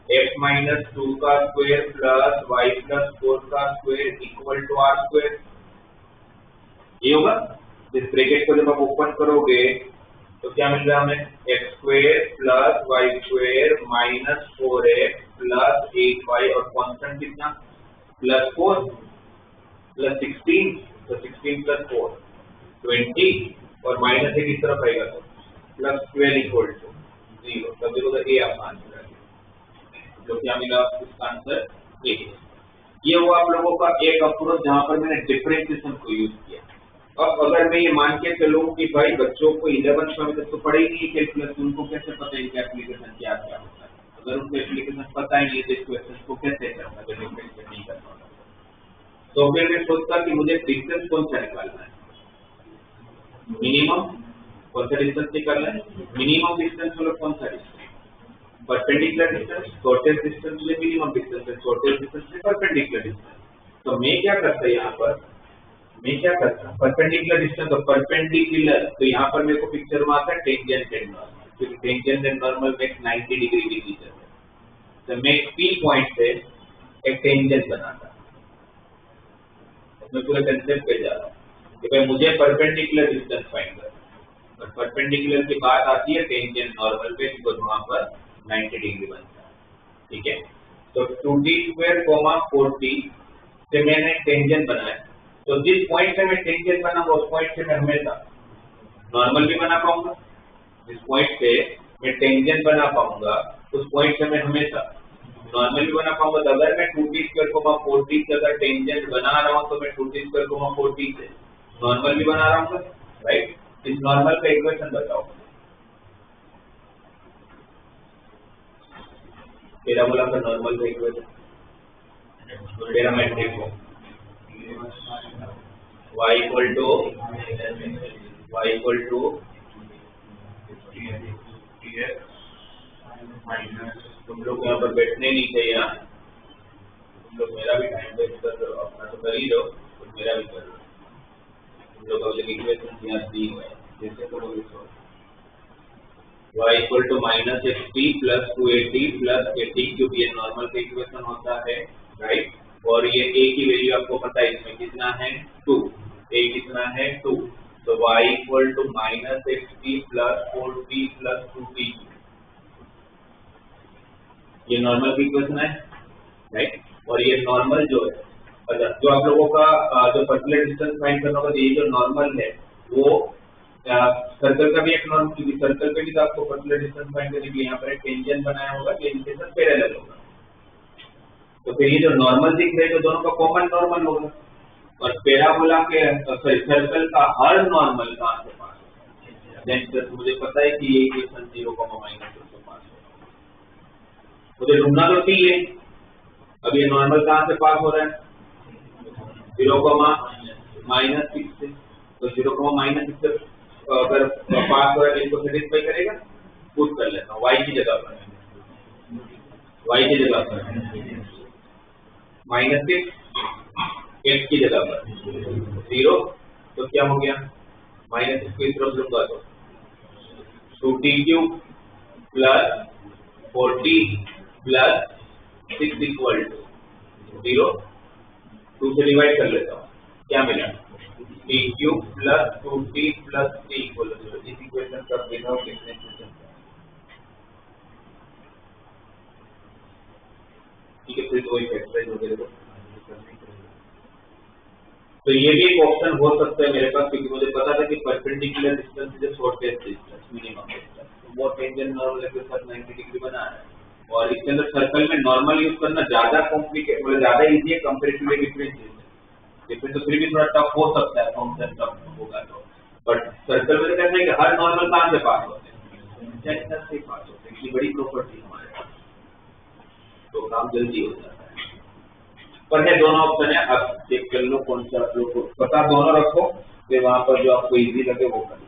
x माइनस 2 का स्क्वायर प्लस y प्लस 4 का square equal to r square. ये होगा। इस ब्रैकेट को जब आप ओपन करोगे तो क्या मिल रहा है हमें x square plus y square minus 4x plus 8y और कांस्टेंट कितना प्लस 4 प्लस 16 तो 16 प्लस 4 20 और माइनस एक इस तरफ आएगा तो प्लस 12 इक्वल टू 0। तब देखो ये आपका आंसर है। तो क्या मिला इसका आंसर ए। ये हुआ आप लोगों का एक अप्रोच जहां पर मैंने डिफरेंशिएशन को यूज किया। अब अगर मैं ये मान के चलूं कि भाई बच्चों को 11th में तक तो पढ़े ही नहीं कैलकुलस, उनको कैसे पता है इनका एप्लीकेशन क्या क्या होता है। अगर उनको एप्लीकेशन पता ही नहीं है तो इस क्वेश्चन को कैसे करना है, डिफरेंशिएट नहीं करना। तो फिर मैं सोचता कि मुझे डिस्टेंस कौन सा निकालना है, मिनिमम कौन सा डिस्टेंस निकालना है, मिनिमम डिस्टेंस मतलब कौन सा distance, perpendicular distance, shortest distance से मिनिमम डिस्टेंस है, शॉर्टेस्ट डिस्टेंस से परपेंडिकुलर डिस्टेंस। तो मैं क्या करता है यहाँ पर, मैं क्या करता हूँ परपेंडिकुलर डिस्टेंस, तो परपेंडिकुलर तो यहाँ पर मेरे को पिक्चर में आता है टेंजेंट एंड नॉर्मल, क्योंकि tangent and normal makes 90 degree की फीचर है। तो मैं P पॉइंट से एक टेंजेंट बनाता हूँ। मैं पूरे कंसेप्ट पे जा रहा हूँ कि भाई मुझे परपेंडिकुलर डिस्टेंस फाइंड करना है, और परपेंडिकुलर की बात आती है टेंजेंट नॉर्मल पे, तो वहां पर 90 डिग्री बनता है। ठीक है, तो 2d² 4t से मैंने टेंजेंट बनाया। तो जिस पॉइंट से मैं टेंजेंट बनाऊंगा उस पॉइंट से मैं हमेशा नॉर्मल भी बना पाऊंगा, जिस पॉइंट से मैं टेंजेंट बना पाऊंगा उस पॉइंट से मैं हमेशा नॉर्मल भी बना पाऊंगा। तो अगर मैं 2d² 4t से अगर टेंजेंट बना रहा हूं तो मैं 2d² 4t से नॉर्मल भी बना रहा हूँ, राइट। इस नॉर्मल का इक्वेशन बताओ। पैराबोला का नॉर्मल का इक्वेशन, पैरामेट्रिक को y इक्वल टू तुम लोग यहाँ पर बैठने नहीं चाहिए, तुम लोग मेरा भी टाइम वेस्ट कर रहे हो, अपना तो कर ही रहो तो मेरा भी कर लो। तुम लोग अगले इक्वेशन यहाँ दी हुए जैसे करोगे तो y equal to -xt plus 2at plus 80, क्योंकि ये नॉर्मल का इक्वेशन होता है, राइट। और ये a की वैल्यू आपको पता है इसमें कितना है 2, a कितना है 2, तो y equal to -xt plus 4t plus 2t, ये नॉर्मल की इक्वेशन है, राइट। और ये नॉर्मल जो है, अच्छा जो आप लोगों का जो पर्टिकुलर डिस्टेंस फाइंड करना होगा, ये जो नॉर्मल है वो सर्कल का भी एक नॉर्मल, क्योंकि सर्कल पे भी तो आपको पर्टिकुलर डिस्टेंस फाइंड करने के लिए यहाँ पर एक टेंजेंट बनाया होगा, टेंजेंट से पैरेलल होगा। तो फिर ये जो नॉर्मल दिख रहे हैं तो दोनों का कॉमन नॉर्मल होगा। और पैराबोला के सॉरी सर्कल का हर नॉर्मल कहाँ से पास होगा, देन मुझे पता है कि ये इक्वेशन 0, -2 से पास होगा। मुझे ढूंढना तो t है। अब ये नॉर्मल कहाँ से पास हो रहा है 0, -6 से, तो 0, -6 से अगर पास हो रहा है इसको सेटिस्फाई करेगा। पुट कर लेता हूँ y की जगह पर, -6 x की जगह पर 0, तो क्या हो गया -6 को इस तरफ लूंगा तो 2t³ plus 4t plus 6 equal to 0, 2 से डिवाइड कर लेता हूँ, क्या मिला t³ plus 2t plus 3 equal to 0। इस इक्वेशन का विदाउट डिफरेंशिएशन, ठीक है, फिर वही फैक्टराइज वगैरह तो ये भी एक ऑप्शन हो सकता है मेरे पास, क्योंकि मुझे पता था कि perpendicular distance is shortest distance, minimum distance, वो टेंजेंट नॉर्मल के साथ 90 डिग्री बना है। और इसके अंदर सर्कल में नॉर्मल यूज करना ज्यादा कॉम्प्लिकेट, मतलब ज्यादा इजी है कंपैरेटिवली डिफरेंस तो फिर भी थोड़ा टफ हो सकता है, फंक्शन टफ होगा तो। बट सर्कल में कहते हैं कि हर नॉर्मल कहाँ से पास होते हैं, सेंटर से पास होते हैं, इतनी बड़ी प्रॉपर्टी हमारे पास, तो काम जल्दी हो जाता है। पर है दोनों ऑप्शन है, अब चेक कर लो कौन सा आप लोग को पता, दोनों रखो, फिर वहां पर जो आपको इजी लगे वो कर लो।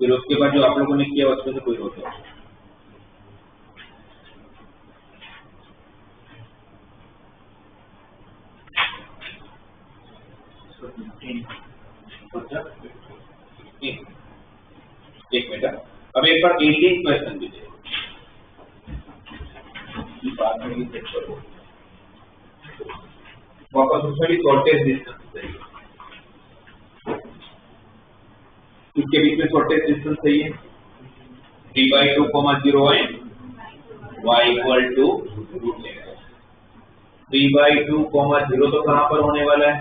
फिर उसके बाद जो आप लोगों ने किया उसमें से कोई होता है एक मिनट। अब एक बार 18 क्वेश्चन दीजिए वापस उसमें भी शॉर्टेज डिस्टेंस चाहिए, इसके बीच में शॉर्टेज डिस्टेंस चाहिए 3/2, 0 है y इक्वल टू 3/2, 0 तो कहां पर होने वाला है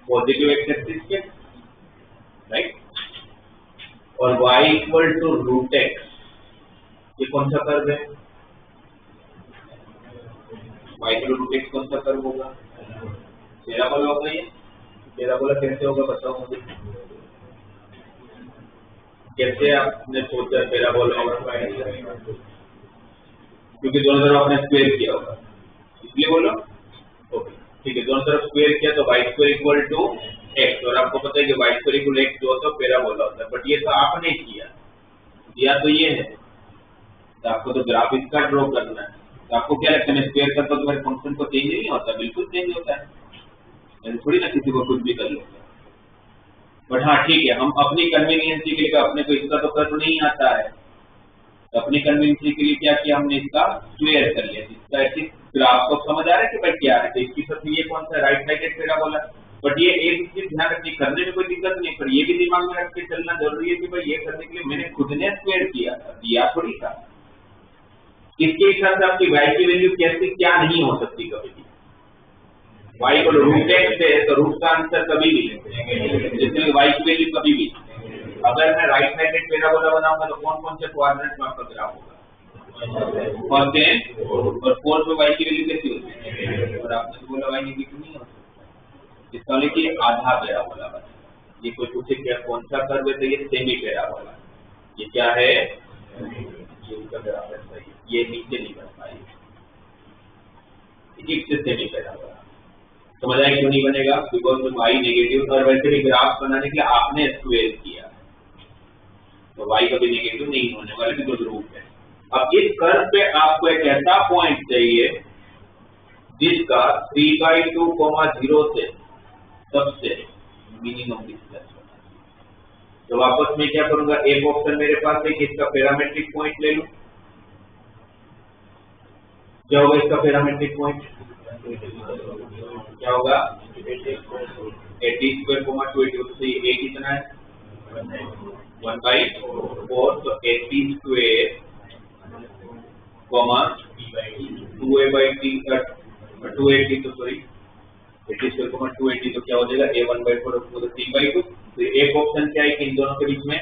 पॉजिटिव एक्स एक्सिस के, राइट, और y इक्वल टू √x, ये कौन सा कर्व है, y इक्वल टू √x कौन सा कर्व होगा, पैराबोला होगा। ये पैराबोला कैसे होगा बताओ मुझे, कैसे आपने सोचा पैराबोला होगा, क्योंकि दोनों तरफ आपने स्क्वायर किया होगा इसलिए बोलो, ओके ठीक है, दोनों तरफ स्क्वायर किया तो y square equal to x, और आपको पता है कि y स्क्वायर इक्वल x जो होता है पैराबोला होता है, बट ये तो आपने किया, दिया तो ये है, तो आपको तो ग्राफ इसका ड्रॉ करना है, तो आपको क्या लगता है स्क्वायर करता तो मेरे फंक्शन को चेंज नहीं होता, बिल्कुल चेंज होता है, थोड़ी ना किसी को कुछ भी कर लेते हैं, बट हाँ ठीक है, हम अपनी कन्वीनियंसी के लिए, अपने को इसका तो कर्व नहीं आता है, तो अपनी कन्वीनियंसी के लिए क्या किया हमने, इसका स्क्वायर कर लिया, इसका एटलीस्ट ग्राफ को समझ आ रहा है कि भाई क्या है, तो इसकी साथ ये कौन सा राइट साइडेड पैराबोला, बट ये एक चीज ध्यान रखनी, करने में कोई दिक्कत नहीं, पर ये भी दिमाग में रख के चलना जरूरी है कि भाई ये करने के लिए मैंने खुद ने स्क्वायर किया था, दिया थोड़ी था, इसके हिसाब से आपकी y की वैल्यू कैसे क्या नहीं हो सकती कभी भी, y को √x है तो रूट का आंसर कभी भी जिसमें y की वैल्यू कभी भी, अगर मैं राइट साइडेड पैराबोला बनाऊंगा तो कौन कौन से क्वाड्रेंट में आपका ग्राफ होगा, फर्स्ट है और फोर्थ में y की वैल्यू कैसी होती है, और आपने तो बोला y नेगेटिव नहीं हो सकता, इसका मतलब कि आधा पैराबोला बना, ये कोई पूछे क्या कौन सा कर्व है तो ये सेमी पैराबोला, ये क्या है, ये इसका बराबर सही, ये नीचे नहीं बन पाएगी, इससे सेमी पैराबोला, समझ आए क्यों नहीं बनेगा, बिकॉज y नेगेटिव, और वैसे भी ग्राफ बनाने के लिए आपने स्क्वायर किया, तो y कभी नेगेटिव नहीं होने वाला, बिकॉज रूट है। अब इस कर्व पे आपको एक ऐसा पॉइंट चाहिए जिसका 3/2, 0 से सबसे मिनिमम डिस्टेंस होना, तो वापस मैं क्या करूंगा, एक ऑप्शन मेरे पास है कि इसका पैरामेट्रिक पॉइंट ले लूं, क्या होगा इसका पैरामेट्रिक पॉइंट, क्या होगा 80² 280, तो ये कितना है 1/4, तो 80² 280, तो सॉरी 80² 280, तो क्या हो जाएगा a 1/4 तो 3/2, तो एक ऑप्शन क्या है कि इन दोनों के बीच में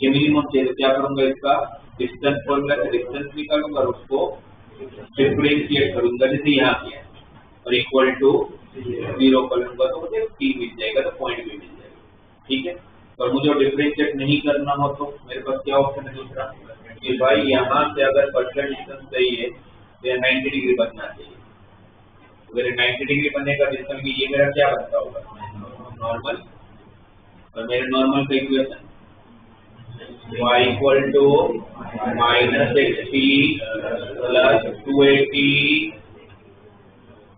ये मिनिमम चाहिए, तो क्या करूंगा इसका डिस्टेंस फॉर्मूला से डिस्टेंस निकालूंगा और उसको डिफरेंशिएट करूंगा जैसे यहाँ किया, और इक्वल टू 0 कर लूंगा तो मुझे t मिल जाएगा, तो पॉइंट भी मिल जाएगा, ठीक है। और मुझे डिफरेंशिएट नहीं करना हो तो मेरे पास क्या ऑप्शन है दूसरा, कि भाई यहाँ से अगर पर्टिकुलर डिस्टेंस सही है तो 90 डिग्री बनना चाहिए, अगर 90 डिग्री बनेगा जिसका कि ये मेरा क्या बनता होगा नॉर्मल, और मेरे नॉर्मल का equation y equal to -60 plus 280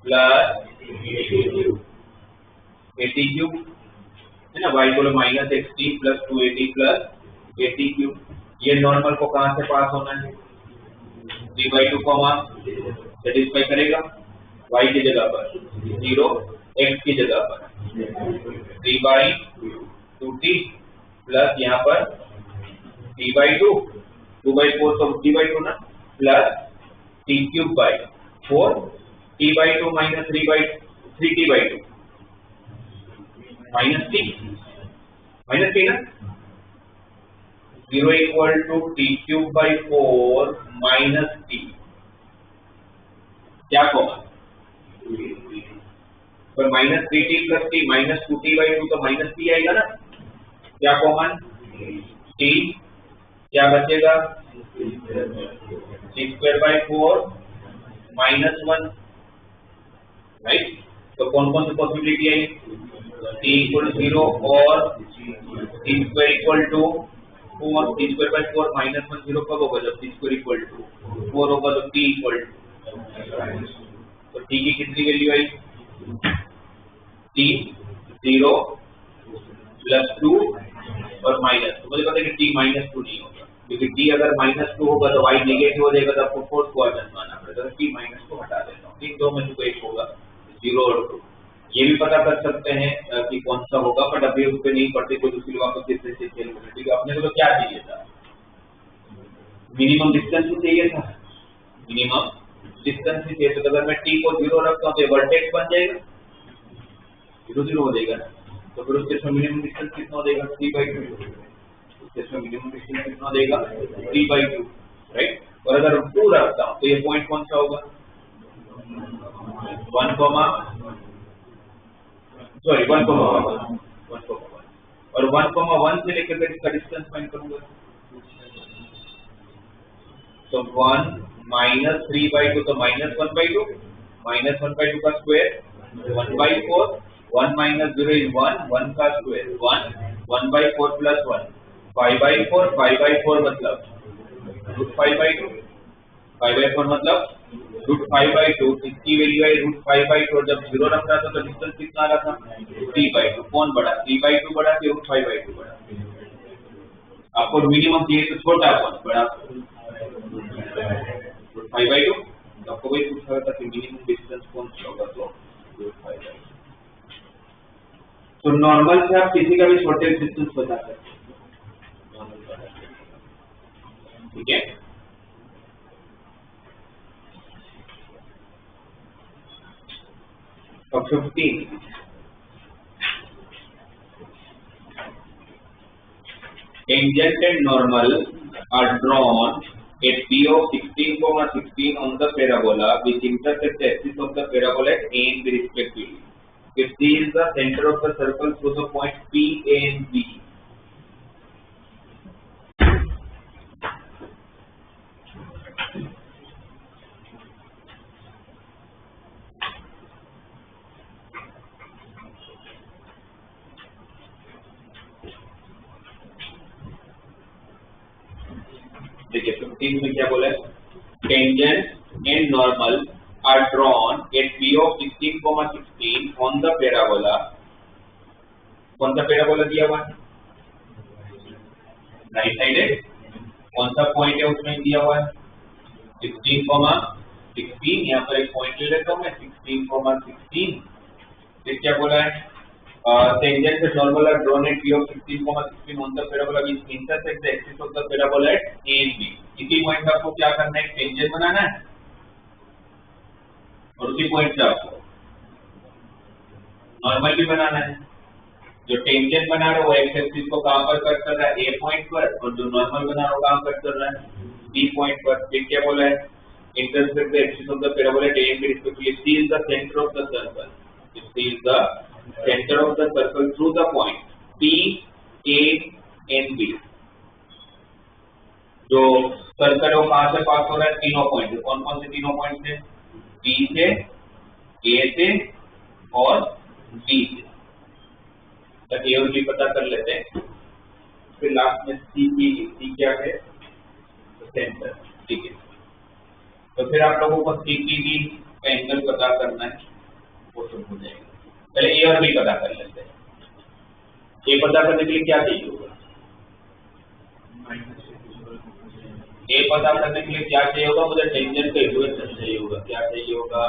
plus 80³ है ना, y इक्वल -60 प्लस 280 प्लस 80³, ये नॉर्मल को कहां से पास होना है 3/2 सेटिस्फाई करेगा, y की जगह पर 0, x की जगह पर 3/2t प्लस यहाँ पर 3/2, 2/4 तो 3/2 ना, plus t³/4, t/2 minus 3t/2 minus t ना, 0 equal to t³/4 minus t, क्या कॉमन, पर -3t plus t minus 2t/2 तो माइनस t आएगा ना, क्या कॉमन t, क्या बचेगा t²/4 -1, राइट, तो कौन कौन सी पॉसिबिलिटी है? t इक्वल टू 0 और t square equal to 4, t square by 4 minus 1 0 कब होगा? जब t स्क्वायर इक्वल टू 4 होगा तो t इक्वल टू, तो t की कितनी वैल्यू आई? t 0 प्लस 2 और माइनस, तो मुझे पता है कि t माइनस 2 नहीं होगा, क्योंकि t अगर माइनस 2 होगा तो y नेगेटिव हो जाएगा, तो आपको फोर्थ क्वाड्रेंट मानना पड़ेगा, तो t माइनस को हटा देता हूँ। ठीक, दो में से कोई एक होगा, 0 और 2। ये भी पता कर सकते हैं कि कौन सा होगा, बट अभी उस पर नहीं पड़ते, कोई दूसरी वापस डिस्टेंस खेल में। ठीक है, अपने को तो क्या चाहिए था? मिनिमम डिस्टेंस ही चाहिए था, मिनिमम डिस्टेंस ही चाहिए। तो अगर मैं t को 0 रखता हूँ तो वर्टेक्स बन जाएगा, 0 0 हो जाएगा, तो फिर उसके इसमें मिनिमम डिस्टेंस कितना हो जाएगा? 3/2। इसमें मिनिमम डिस्टेंस कितना देगा? 3/2, राइट। और अगर 2 रखता हूँ तो ये पॉइंट कौन सा होगा? 1, 1, और 1, 1 से लेकर के इसका डिस्टेंस फाइंड करूंगा, तो 1 माइनस 3/2, तो माइनस 1/2, माइनस 1/2 का स्क्वायर 1/4, 1 माइनस 0 इज 1, 1 का स्क्वायर 1, 1/4 प्लस 1 5/4, 5/4 मतलब √5/2, 5/4 मतलब √5/2, इसकी वैल्यू है √5/2। जब 0 रख रहा था तो डिस्टेंस कितना आ रहा था? 3/2। कौन बड़ा? 3/2 बड़ा कि √5/2 बड़ा? आपको मिनिमम चाहिए तो छोटा कौन बड़ा? √5/2। तो आपको वही पूछा था कि मिनिमम डिस्टेंस कौन सा होगा, तो √5/2। तो नॉर्मल से आप किसी का भी शॉर्टेस्ट डिस्टेंस बता सकते हैं, ठीक है। अब 15, tangent and normal are drawn at p of 16, 16 on the parabola which intersect the axis of the parabola at a and b respectively. If C is the center of the circle through the point P, A and B. देखिए 15 में क्या बोला है? Tangent and normal are drawn at p of 16, 16 on the parabola. कौन सा पैराबोला दिया हुआ है? Right sided. कौन सा पॉइंट है उसमें दिया हुआ है? 16, 16। यहाँ पर एक पॉइंट ले लेता हूँ मैं, 16, 16। फिर क्या बोला है? Tangent and normal are drawn at p of 16, 16 on the parabola which intersect the axis of the parabola at a and b. इसी पॉइंट आपको क्या करना है? टेंजेंट बनाना है, और उसी पॉइंट से आपको नॉर्मल भी बनाना है। जो टेंजेंट बना रहा है वो एक्स एक्सिस को कहां पर कट कर रहा है? ए पॉइंट पर, और जो नॉर्मल बना रहा है वो कहां कट कर रहा है? बी पॉइंट पर। फिर क्या बोला है? intersect the axis of the parabola at a and b respectively. C is the center of the circle. C is the center of the circle through the point P, A and B. जो सर्कल है वो कहां से पास हो रहा है? तीनों पॉइंट से। कौन कौन से तीनों पॉइंट से? P से, A से और B से। तक ए और बी पता कर लेते हैं, फिर लास्ट में C की, C क्या है? सेंटर, ठीक है। तो फिर आप लोगों को C की भी का एंगल पता करना है, वो सब हो जाएगा। पहले ए और बी पता कर लेते हैं। ए पता करने के लिए क्या चाहिए होगा? ए पता करने के लिए क्या चाहिए होगा? मुझे टेंजेंट का इक्वेशन चाहिए होगा। क्या चाहिए होगा?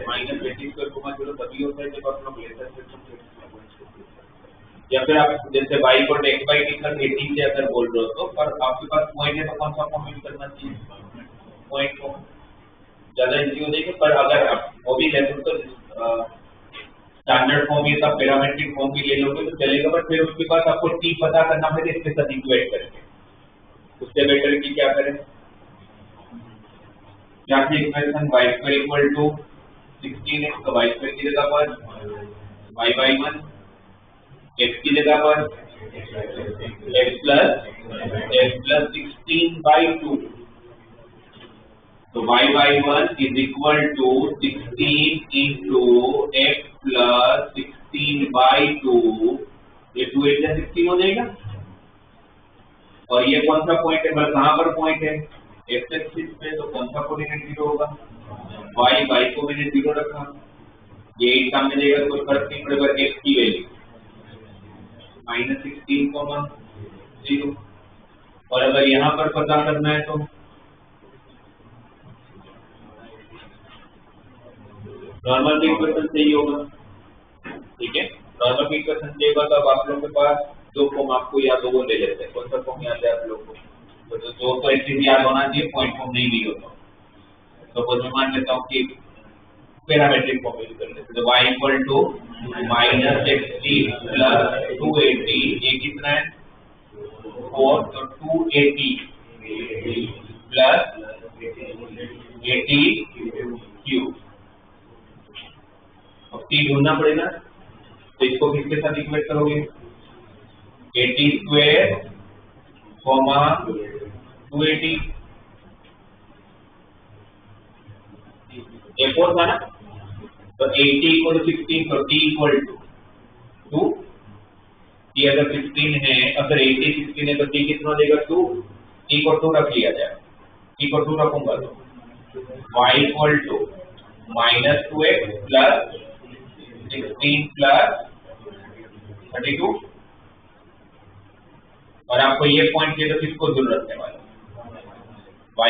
-80² 0 तभी होता है जब आप लोग लेटर सेक्शन या फिर आप जैसे y को x/t + 18 से अगर बोल रहे हो तो, पर आपके पास पॉइंट है तो कौन सा फॉर्म यूज करना चाहिए? पॉइंट को ज्यादा इजी हो जाएगा। पर अगर आप वो भी लेते तो स्टैंडर्ड फॉर्म ये सब पैरामीट्रिक फॉर्म भी ले लोगे तो चलेगा, बट फिर उसके बाद आपको t पता करना पड़ेगा इसके साथ इक्वेट करके। उससे बेटर कि क्या करें? क्या से इक्वेशन y² = 16x, तो y² की जगह पर y/1, x की जगह पर x + 16/2, तो y/1 is equal to 16 into x plus 16/2, ये 2 8 16 हो जाएगा। और ये कौन सा पॉइंट है, मतलब कहाँ पर पॉइंट है, x एक्सिस पे, तो कौन सा कोऑर्डिनेट 0 होगा, y को मैंने 0 रखा, ये 8 सामने देगा तो कोई फर्क नहीं पड़ेगा, x की वैल्यू -16, 0। और अगर यहाँ पर पता करना है तो नॉर्मल का इक्वेशन सही होगा, ठीक है। नॉर्मल का इक्वेशन देगा तो अब आप लोगों के पास दो फॉर्म आपको याद हो, वो ले लेते हैं। कौन सा फॉर्म याद है आप लोग को, तो जो तो एक्चुअली याद होना चाहिए, पॉइंट फॉर्म नहीं भी होता। तो मैं मान लेता हूँ कि पैरामीट्रिक फॉर्म यूज कर लेते हैं। तो y इक्वल टू -16 प्लस 280, ये कितना है 4, तो 280 प्लस 80 क्यूब। अब t ढूंढना पड़ेगा, तो इसको किसके साथ इक्वेट करोगे, 80 स्क्वायर, 280, ये 4 था ना, तो 80 इक्वल टू 16, तो t इक्वल टू 2, t अगर 16 है, अगर 80 16 है तो t कितना देगा 2, t को 2 रख लिया जाए, t को 2 रखूंगा तो y equal to -2x plus 16 plus 32। और आपको ये पॉइंट चाहिए तो किसको 0 रखने वाले, y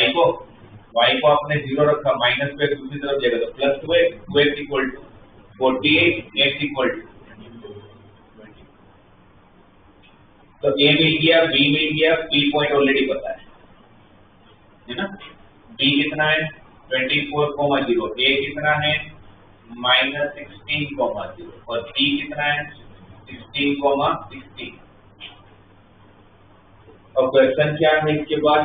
को आपने 0 रखा, माइनस पे दूसरी तरफ जाएगा तो plus 2x equal to 48, x equal to, तो a मिल गया, b मिल गया, p पॉइंट ऑलरेडी पता है ना। b कितना है 24,0, a कितना है -16,0 और p कितना है 16,16। और क्वेश्चन क्या है इसके बाद,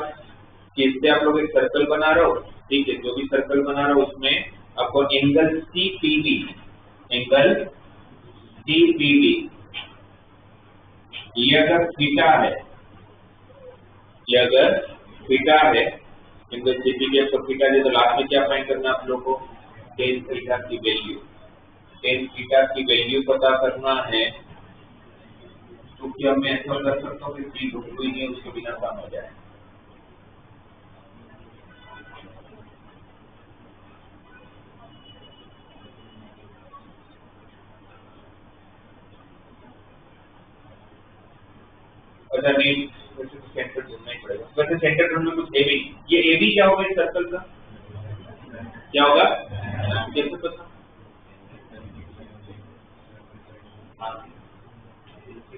कि इससे आप लोग एक सर्कल बना रहे हो, ठीक है, जो भी सर्कल बना रहे हो उसमें आपको एंगल CPB, ये अगर थीटा है, एंगल CPB आपको थीटा दे, तो लास्ट में क्या फाइंड करना है आप लोग को, tan थीटा की वैल्यू पता करना है। तो क्या मैं ऐसा कर सकता हूँ कि चीज कोई नहीं उसके बिना काम हो जाए, अच्छा नहीं, वैसे तो सेंटर ढूंढना ही पड़ेगा, वैसे सेंटर ढूंढने कुछ है भी, ये ए बी क्या होगा इस सर्कल का, क्या होगा, कैसे पता,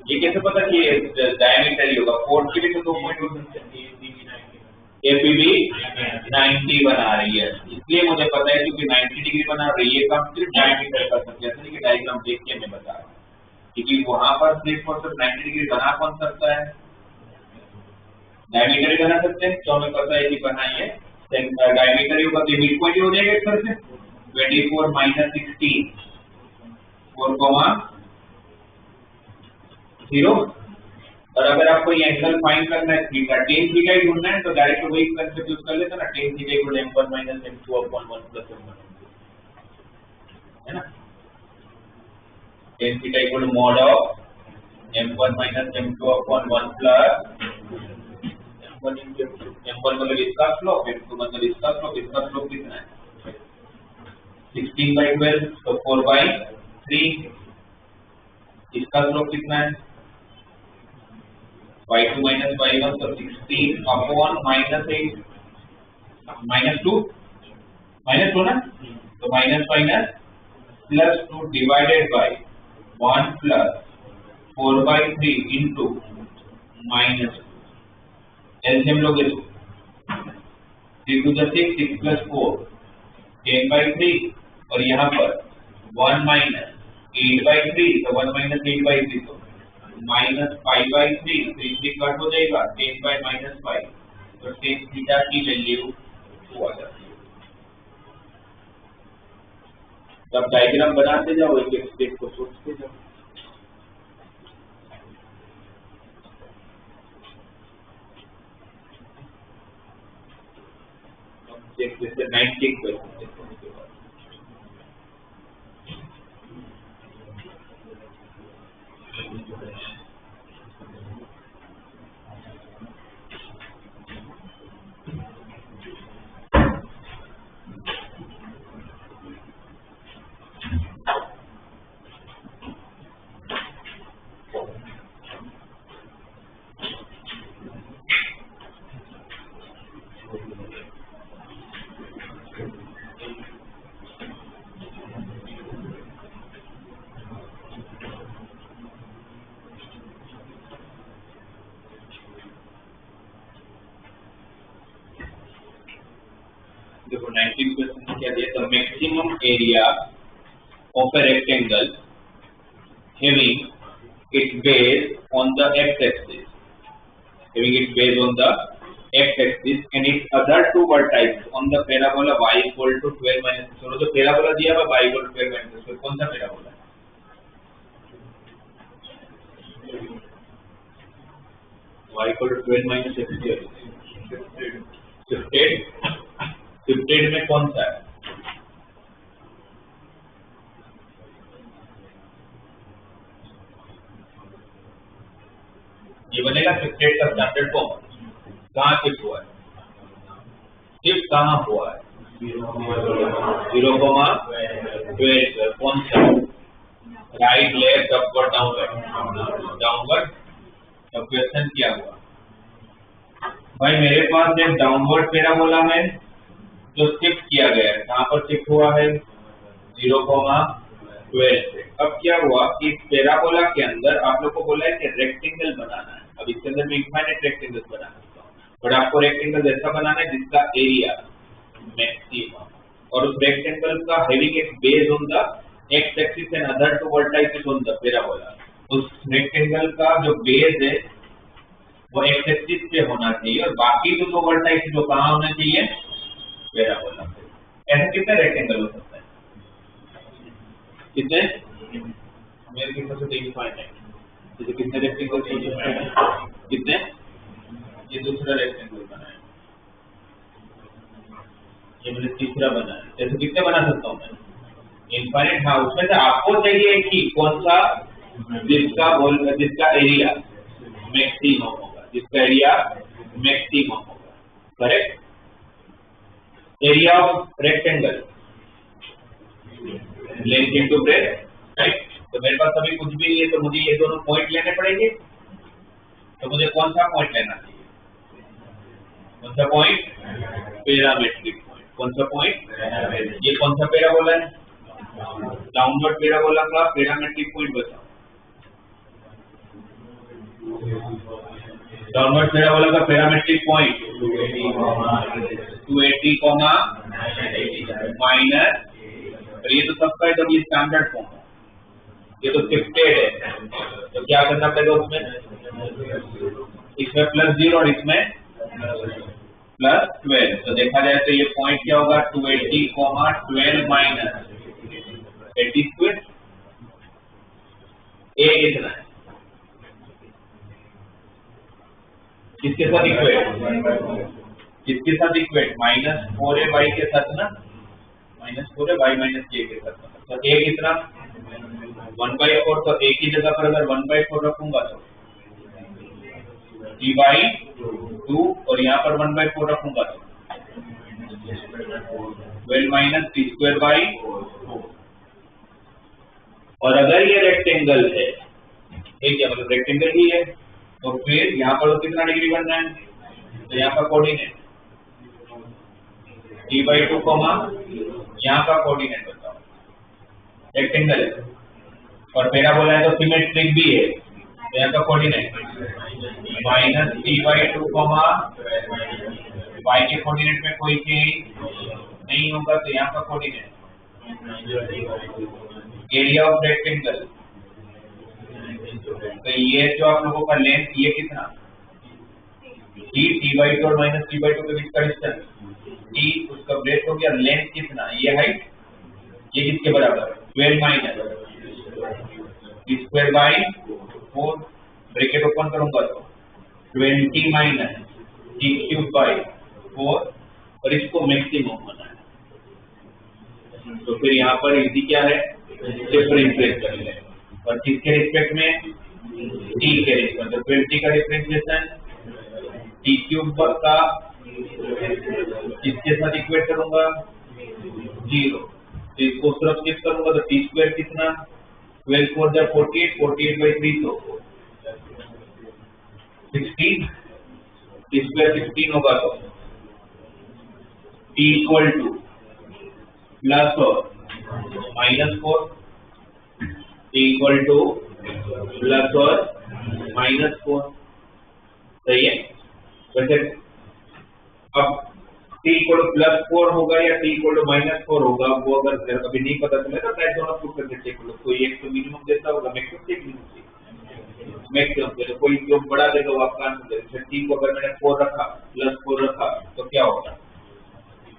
ये कैसे पता कि डायमीटर ही होगा, फोर्थ के लिए तो 2 पॉइंट हो सकते हैं, APB 90 बना रही है, इसलिए मुझे पता है क्योंकि 90 डिग्री बना रही है, काम सिर्फ डायमीटर कर सकते हैं, कि डायग्राम देख के मैं बता रहा हूँ, क्योंकि वहां पर सिर्फ और सिर्फ 90 डिग्री बना कौन सकता है, डायमीटर ही बना सकते हैं, तो हमें पता है कि बनाइए डायमीटर ही होगा, तो मिड पॉइंट ही हो जाएगा एक तरह से 24 -16 4,0। और अगर आपको ये एंगल फाइंड करना है थीटा, tan थीटा ही ढूंढना है, तो डायरेक्ट वही कंसेप्ट यूज कर लेते हैं ना, tan theta equal m1 - m2 upon 1 plus m1, है ना, tan theta equal mod of m1 - m2 upon 1 plus m1 into m1 मतलब इसका स्लोप, m2 मतलब इसका स्लोप कितना है 16/12, तो 4/3, इसका स्लोप कितना है y2 - y1, तो 16 upon -8 -2 ना, तो +2 divided by 1 plus 4/3 into -2, LCM लोगे तो 3 to the 6, 6 plus 4 10/3, और यहाँ पर 1 minus 8/3, तो 1 minus 8/3, तो -5/3, तो इसलिए कट हो जाएगा 10/-5, तो tan थीटा की वैल्यू 2 आ जाती है। तब डायग्राम बनाते जाओ, एक एक स्टेप को सोचते जाओ। देखते जैसे 90 क्वेश्चन देखो 19 क्वेश्चन क्या दिया, the maximum area of a rectangle having its base on the x-axis, having its base on the x-axis and its other two vertices on the parabola y equal to 12 minus, चलो जो parabola दिया हुआ y equal to 12 minus, तो कौन सा parabola है? y equal to 12 minus x shifted में कौन सा है? ये बनेगा शिफ्टेड का स्टैंडर्ड फॉर्म। कहाँ शिफ्ट हुआ है? शिफ्ट कहाँ हुआ है? 0,12 कौन सा? Right, left, upward, downward? Downward. तो क्वेश्चन क्या हुआ भाई, मेरे पास एक डाउनवर्ड पैराबोला में जो शिफ्ट किया गया है, कहाँ पर शिफ्ट हुआ है? 0,12 से। अब क्या हुआ कि पैराबोला के अंदर आप लोग को बोला है कि रेक्टेंगल बनाना है। अब इसके अंदर मैं इनफाइनाइट रेक्टेंगल बना सकता हूँ, बट आपको रेक्टेंगल ऐसा बनाना है जिसका एरिया मैक्सिमम, और उस रेक्टेंगल का having its base on the x axis and other two vertices on the parabola. उस रेक्टेंगल का जो बेस है वो एक्स एक्सिस पे होना चाहिए और बाकी जो दो वर्टाइसेस जो कहाँ होना चाहिए? पैराबोला पे। ऐसे कितने रेक्टेंगल हो सकता है? कितने? मेरे हिसाब से इनफाइनाइट। जैसे कितने रेक्टेंगल चाहिए? कितने? ये दूसरा रेक्टेंगल बना है, ये मैंने तीसरा बना है। ऐसे कितने बना सकता हूँ मैं? इनफाइनाइट। हाँ, उसमें से आपको चाहिए कि कौन सा जिसका एरिया मैक्सिमम होगा, जिसका एरिया मैक्सिमम होगा। Correct? Area of rectangle length into breadth, right? तो मेरे पास अभी कुछ भी है तो मुझे ये दोनों पॉइंट लेने पड़ेंगे। तो मुझे कौन सा पॉइंट लेना चाहिए? कौन सा पॉइंट? Parametric point. कौन सा पॉइंट? ये कौन सा पैराबोला है? डाउनवर्ड पैराबोला का पैरामेट्रिक पॉइंट बताओ। डाउनवर्ड पैराबोला का पैरामेट्रिक पॉइंट 280, माइनस, ये तो सबका है, तो ये स्टैंडर्ड फॉर्म है, ये तो शिफ्टेड है। तो क्या करना पड़ेगा उसमें? इसमें +0 और इसमें +12। तो देखा जाए तो ये पॉइंट क्या होगा? 280, 12 माइनस 80²। ए कितना है? किसके साथ इक्वेट? किसके साथ इक्वेट? -4a/y के साथ ना, -4a/y - k के साथ। तो a कितना? 1/4। तो a की जगह पर अगर 1/4 रखूंगा तो t/2, और यहाँ पर 1/4 रखूंगा तो 12 - t²/4। और अगर ये रेक्टेंगल है, ठीक है, मतलब रेक्टेंगल ही है, तो फिर यहाँ पर कितना डिग्री बनना है? तो यहाँ का कोऑर्डिनेट t/2, यहाँ का कोऑर्डिनेट बताओ। रेक्टेंगल है और पैराबोला है तो सिमेट्रिक भी है, तो यहाँ का कोऑर्डिनेट -t/2, y के कोऑर्डिनेट में कोई चेंज नहीं होगा, तो यहाँ का कोऑर्डिनेट एरिया ऑफ रेक्टेंगल। तो ये जो आप लोगों का लेंथ, ये कितना? t/2 और -t/2 के बीच का डिस्टेंस t, उसका ब्रेथ हो गया। लेंथ कितना? ये हाइट, ये किसके बराबर? 12 माइनस t²/4, ब्रैकेट ओपन करूंगा तो 20 - t³/4, और इसको मैक्सिमम बनाना है। तो फिर यहाँ पर इजी क्या है, डिफरेंशिएट कर ले, और किसके रिस्पेक्ट में, टी के रिस्पेक्ट। तो 20 का डिफरेंशिएशन टी क्यूब का किसके साथ इक्वेट करूंगा, 0। तो इसको तरफ शिफ्ट करूंगा तो टी स्क्वायर कितना, 12 4 जा 48, 48/3 तो 16, टी स्क्वायर 16 होगा। तो टी इक्वल टू प्लस और -4, टी इक्वल टू प्लस और -4, सही है। वैसे अब t इक्वल टू +4 होगा या t इक्वल टू -4 होगा, वो अगर अभी नहीं पता चले तो मैं दोनों पुट करके चेक करो। कोई एक तो मिनिमम देता होगा, मैक्सिमम चेक नहीं होती, मैक्सिमम दे, कोई जो बड़ा देगा वो आपका आंसर देगा। t को अगर मैंने 4 रखा, +4 रखा तो क्या होगा,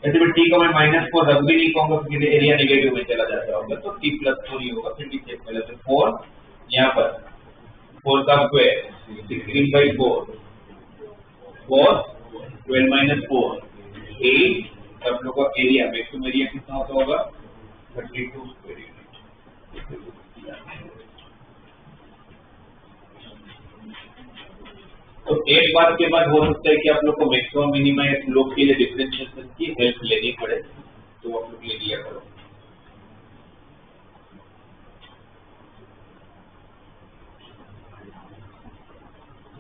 ऐसे भी t को मैं -4 रख भी नहीं पाऊंगा क्योंकि एरिया नेगेटिव में चला जाता होगा, तो t +4 ही होगा। फिर भी चेक कर लेते, 4 यहाँ पर 4 का स्क्वायर 16/4, 4 12 - 4 8, सब लोग का एरिया, मैक्सिमम एरिया कितना होता होगा, 32 स्क्वायर यूनिट। तो एक बात के बाद हो सकता है कि आप लोग को मैक्सिमम मिनिमम या स्लोप के लिए डिफरेंशिएशन की हेल्प लेनी पड़े, तो आप लोग ले लिया करो।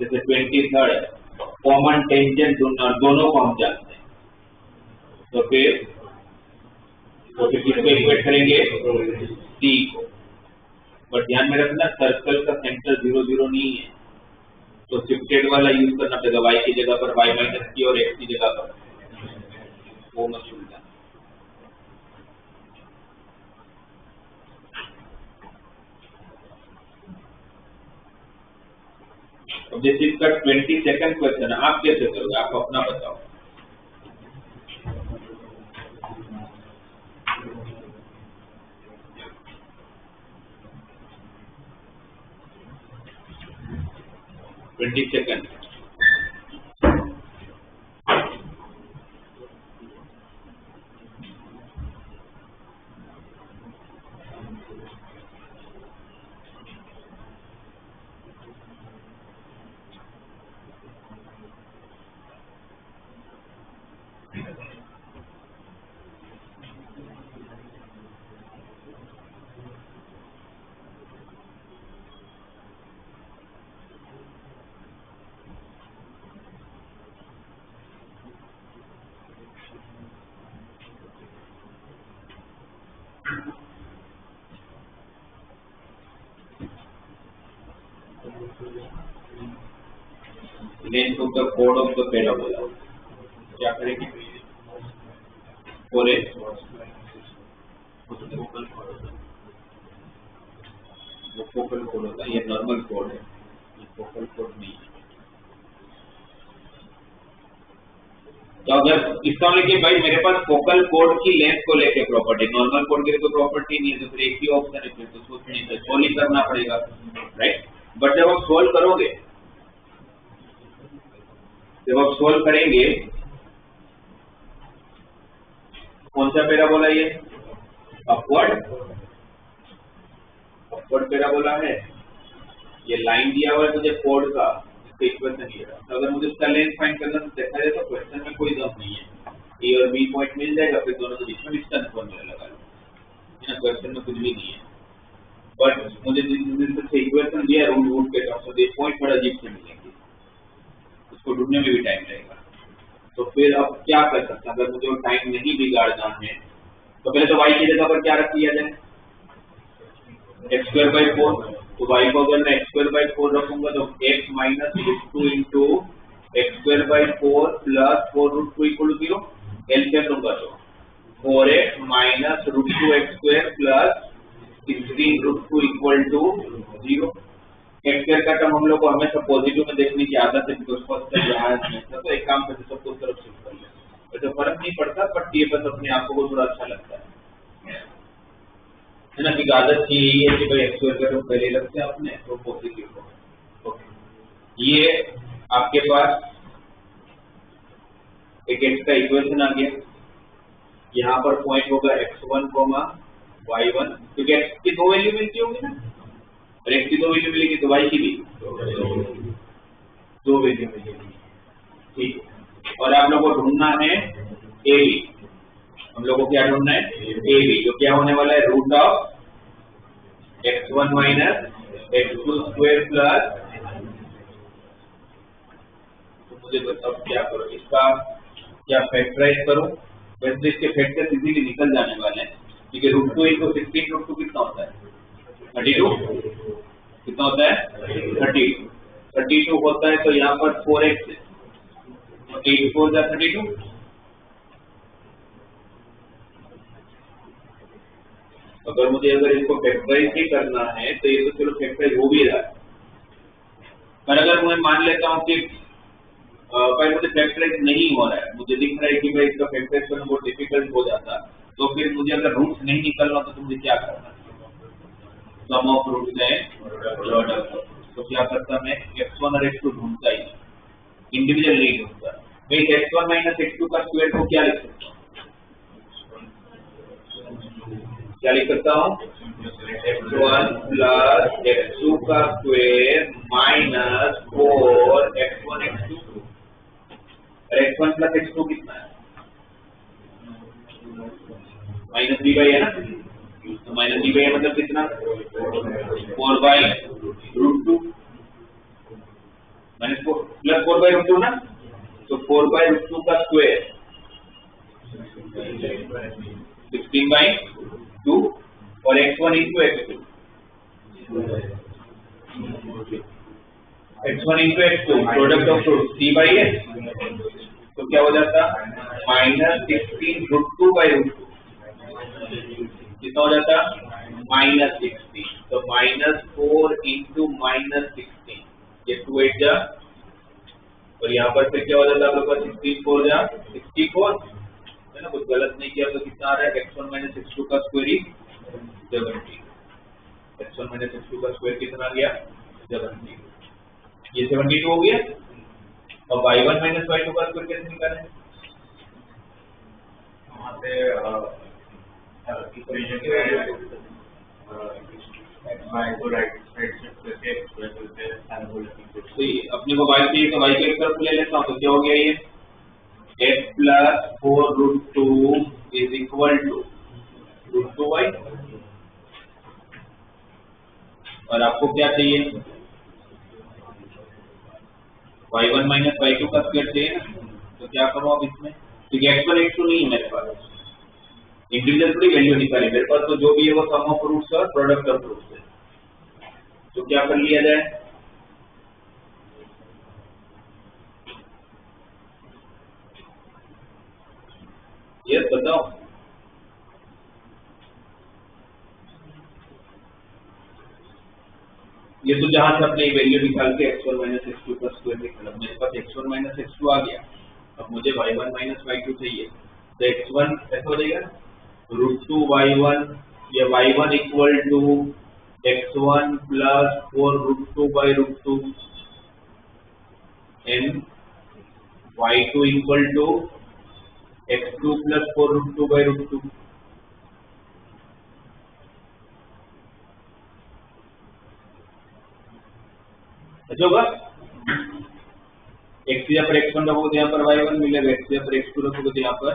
जैसे 23rd कॉमन टेंजेंट दोनों को हम जानते हैं, तो फिर किसको इक्वेट करेंगे, सी को। बट ध्यान में रखना सर्कल का सेंटर 0 0 नहीं है, तो शिफ्टेड वाला यूज करना पड़ेगा, y की जगह पर y-t और x की जगह पर, वो मत भूलना। अब जैसे इसका 22nd क्वेश्चन है, आप कैसे करोगे, आप अपना बताओ। Second length of the code of the parabola, क्या करेंगे, 4x वो फोकल कोड होता है, ये नॉर्मल कोड है, ये फोकल कोड नहीं है। तो अगर इसका मतलब कि भाई मेरे पास फोकल कोड की लेंथ को लेके प्रॉपर्टी, नॉर्मल कोड की कोई प्रॉपर्टी नहीं है, तो फिर एक ही ऑप्शन है, फिर तो सोचने से सोल्व ही करना पड़ेगा, राइट। बट जब आप सोल्व करोगे, जब आप सोल्व करेंगे, कौन सा पैराबोला ये, अपवर्ड पैराबोला है, ये लाइन दिया हुआ है मुझे कोड का, इसका इक्वेशन ये है। तो अगर मुझे इसका लेंथ फाइंड करना तो देखा जाए तो क्वेश्चन में कोई दम नहीं है, ए और बी पॉइंट मिल जाएगा, फिर दोनों के बीच में डिस्टेंस फॉर्मूला लगा लो, है ना, क्वेश्चन में कुछ भी नहीं है। बट मुझे जिस इक्वेशन दिया रूट के टर्म्स में, पॉइंट बड़ा अजीब से मिलेंगे, उसको ढूंढने में भी टाइम लगेगा। तो फिर अब क्या कर सकते हैं, अगर मुझे वो टाइम नहीं बिगाड़ना है, तो पहले तो y की जगह पर क्या रख लिया जाए, x²/4। तो y को अगर मैं x²/4 रखूंगा तो x - √2 into x²/4 plus 4√2 = 0, LCM लूंगा तो 4x - √2x² प्लस 16√2 = 0। x² का टर्म हम लोग को हमेशा पॉजिटिव में देखने की आदत है, बिकॉज़ फर्स्ट टाइम रहा है हमेशा, तो एक काम करते सबको तरफ शिफ्ट कर ले, वैसे फर्क नहीं पड़ता, बट ये बस अपने आप को थोड़ा अच्छा लगता है ना, कि आदत की यही है कि भाई x² का टर्म पहले रखते हैं अपने, तो पॉजिटिव हो। ओके, ये आपके पास एक x का इक्वेशन आ गया, यहाँ पर पॉइंट होगा x1, y1, क्योंकि x की दो वैल्यू मिलती होगी ना, और x की दो वैल्यू मिलेगी तो y की भी दो वैल्यू मिलेगी, ठीक है। और आप लोगों को ढूंढना है a b, हम लोगों को क्या ढूंढना है a b, जो क्या होने वाला है root of x1 minus x2 square plus, तो मुझे बताओ क्या करो, इसका क्या फैक्टराइज करो, वैसे इसके फैक्टर्स इजीली निकल जाने वाले हैं, क्योंकि रूट 2 into 16 रूट 2 कितना होता है 32, कितना होता है 32 होता है, तो यहाँ पर 4x है, 8 4 जा 32, अगर मुझे इसको फैक्टराइज ही करना है तो ये तो चलो फैक्टराइज हो भी रहा है, पर अगर मैं मान लेता हूँ कि पर मुझे फैक्टराइज नहीं हो रहा है, मुझे दिख रहा है कि भाई इसका फैक्टराइज करना बहुत डिफिकल्ट हो जाता, तो फिर मुझे अगर रूट्स नहीं निकलना तो मुझे क्या करना, सम ऑफ रूट्स है प्रोडक्ट, तो क्या करता मैं x1 और x2 ढूंढता ही इंडिविजुअल नहीं ढूंढता, भाई x1 माइनस x2 का स्क्वायर को क्या लिख सकता हूँ, क्या लिख सकता हूँ x1 प्लस x2 का square minus 4 x1 x2, x1 plus x2 कितना है माइनस b बाई है ना, तो माइनस b बाई मतलब कितना 4 by root 2 minus 4 plus 4 by root 2 ना, तो 4 बाई रूट 2 का स्क्वायर 16 बाई 2 और x1 into x2, x1 into x2 product of root c by s, तो क्या हो जाता माइनस 16 रूट 2 बाई रूट 2, कितना हो जाता माइनस 16, तो माइनस 4 इंटू माइनस 16, ये 2 8 जा, और यहाँ पर फिर क्या हो जाता है आप लोग 16 4 जा 64 है ना, कुछ गलत नहीं किया तो कितना आ रहा है x1 माइनस x2 का स्क्वायर ही 70, x1 माइनस x2 का स्क्वायर कितना आ गया 70, ये 72 हो गया, और y1 माइनस y2 का स्क्वायर कैसे निकालें, वहाँ पे अपने को y चाहिए तो y के तरफ ले लेता हूँ, तो क्या हो गया ये x plus 4 root 2 is equal to root 2 y, और आपको क्या चाहिए y1 माइनस y2 का स्क्वायर चाहिए ना, तो क्या करो अब इसमें, क्योंकि x1 x2 नहीं है मेरे पास, इंडिविजुअल थोड़ी वैल्यू निकाली, मेरे पास तो जो भी है वो सम ऑफ रूट्स और प्रोडक्ट ऑफ रूट्स है, तो क्या कर लिया जाए, ये बताओ, ये तो जहां से अपने वैल्यू निकाल के x1 माइनस x2 का स्क्वायर निकाला, मेरे पास x1 माइनस x2 आ गया, अब मुझे y1 माइनस y2 चाहिए, तो x1 ऐसा हो जाएगा रूट 2 y1, या y1 equal to x1 plus 4 root 2 by root 2 and y2 equal to x2 plus 4 root 2 by root 2, अच्छा होगा, x यहाँ पर x1 रखोगे तो यहाँ पर y1 मिलेगा, x यहाँ पर x2 रखोगे तो यहाँ पर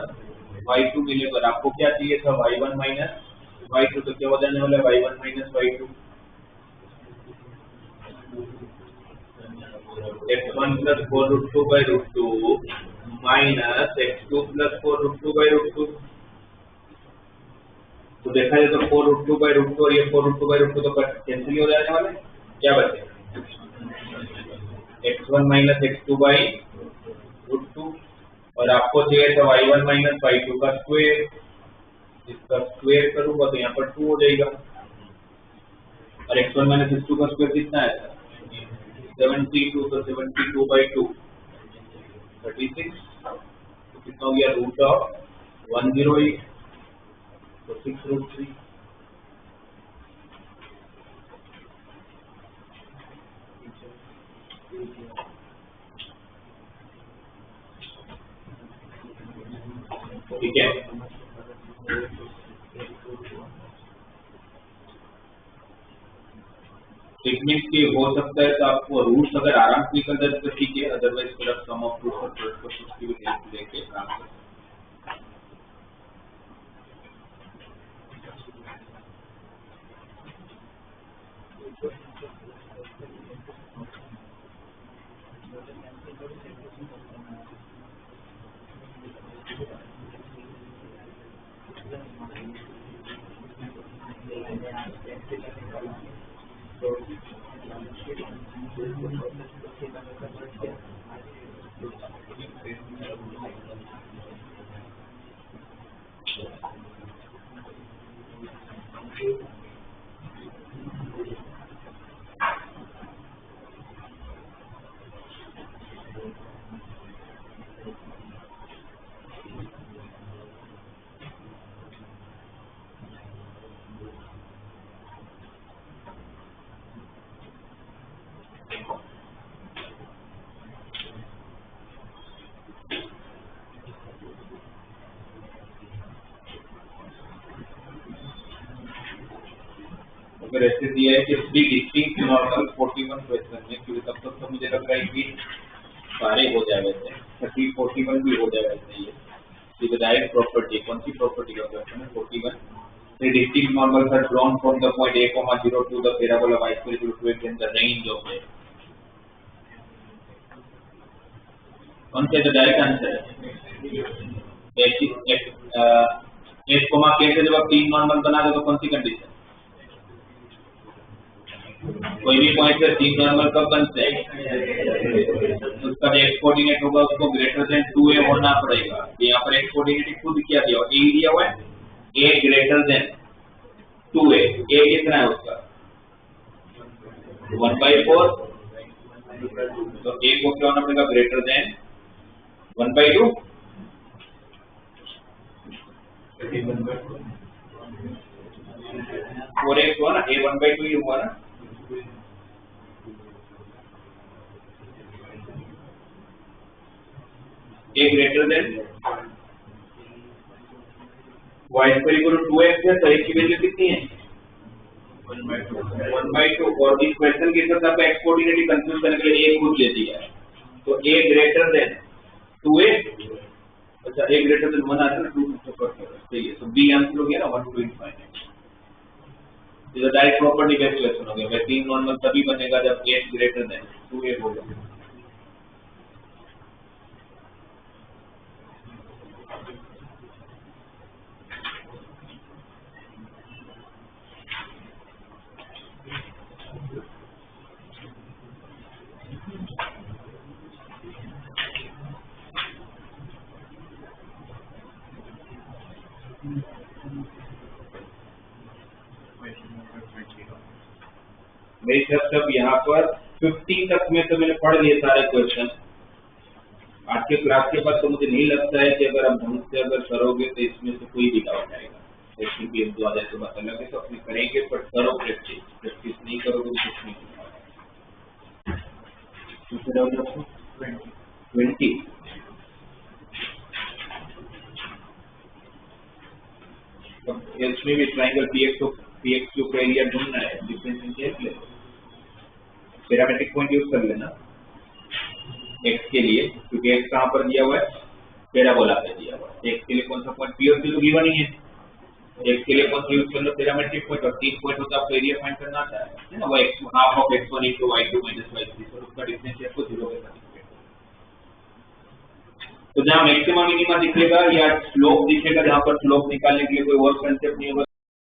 y2 मिलेगा, आपको क्या चाहिए था y1 माइनस y2, तो क्या हो जाने वाला है y1 minus y2, x1 plus 4 root 2 by root 2 minus x2 plus 4 root 2 by root 2, तो देखा जाए तो 4 रूट 2 बाई रूट 2 और ये 4 रूट 2 बाई रूट 2 तो कैंसिल हो जाने वाले, क्या बचे x1 minus x2 by root 2, और आपको चाहिए था y1 माइनस y2 का स्क्वायर, इसका स्क्वायर करूंगा तो यहाँ पर 2 हो जाएगा, और x1 माइनस x2 का स्क्वायर कितना है 72, तो 72 बाई 2 36, तो कितना हो गया रूट ऑफ 108, तो 6 रूट 3, ठीक है। टेक्निक के हो सकता है तो आपको रूट्स अगर आराम से निकल जाए तो ठीक है, अदरवाइज फिर आप सम ऑफ रूट्स और प्रोडक्ट की भी हेल्प लेके काम कर सकते हैं। अगर ऐसे दिया है कि 3 डिस्टिंक्ट नॉर्मल 41 क्वेश्चन में, क्योंकि तब तक तो मुझे लग रहा है कि सारे हो जाए वैसे 30 41 भी हो जाए वैसे। ये डायरेक्ट प्रॉपर्टी, कौन सी प्रॉपर्टी का क्वेश्चन है? 41 3 distinct normals are drawn from the point a, 0 to the parabola y square equal to 8 in the range of a। कौन सा जो डायरेक्ट आंसर है? एस कोमा के से जब आप 3 नॉर्मल बना दो तो कौन सी कंडीशन? कोई भी पॉइंट से 3 नॉर्मल कब बनते हैं? उसका जो एक्स कोऑर्डिनेट होगा उसको ग्रेटर देन 2a होना पड़ेगा। यहाँ पर एक्स कोऑर्डिनेट खुद क्या दिया हुआ? a दिया हुआ है, a greater then 2a। a कितना है उसका? 1/4। तो a को क्या होना पड़ेगा? Greater than 1/2। 4x हुआ ना, a 1/2 ही हुआ ना। a greater than y square equal to 2x है, तो a की वैल्यू कितनी है? 1/2। और इस क्वेश्चन के साथ आपका एक्स कोऑर्डिनेट कंफ्यूज करने के लिए a खुद ले दिया है, तो a ग्रेटर देन 2a। अच्छा, a ग्रेटर देन 1 आता है, 2 तो सही है, तो b आंसर हो गया ना 1 2 इनफाइनाइट। ये डायरेक्ट प्रॉपर्टी बेस्ड क्वेश्चन हो गया। 3 नॉर्मल तभी बनेगा जब a ग्रेटर देन 2a होगा। मेरी सब यहाँ पर 50 तक में तो मैंने पढ़ लिए सारे क्वेश्चन। आज के क्लास के बाद तो मुझे नहीं लगता है कि अगर आप ढंग से अगर करोगे तो इसमें से कोई भी डाउट आएगा। लेकिन भी एक दो आधे तो बात अलग है, तो अपने करेंगे, पर करो प्रैक्टिस नहीं करोगे तो कुछ नहीं होगा। 20 इसमें भी ट्राइंगल PX का एरिया ढूंढना है, डिफरेंशिएट पैरामीट्रिक पॉइंट यूज कर लेना x के लिए, क्योंकि x कहाँ पर दिया हुआ है? पैराबोला पे दिया हुआ है। x के लिए कौन सा पॉइंट P और Q तो गिवन ही है, x के लिए कौन सा यूज कर लो? Parametric point. और 3 पॉइंट होता है, आपको एरिया फाइंड करना आता है ना, वो half of x1 into y2 minus y3, और उसका डिफरेंशिएट को 0 के साथ दिखेगा। तो जहाँ मैक्सिमम मिनिमा दिखेगा या स्लोप दिखेगा, जहाँ पर स्लोप निकालने के लिए कोई और कंसेप्ट नहीं होगा,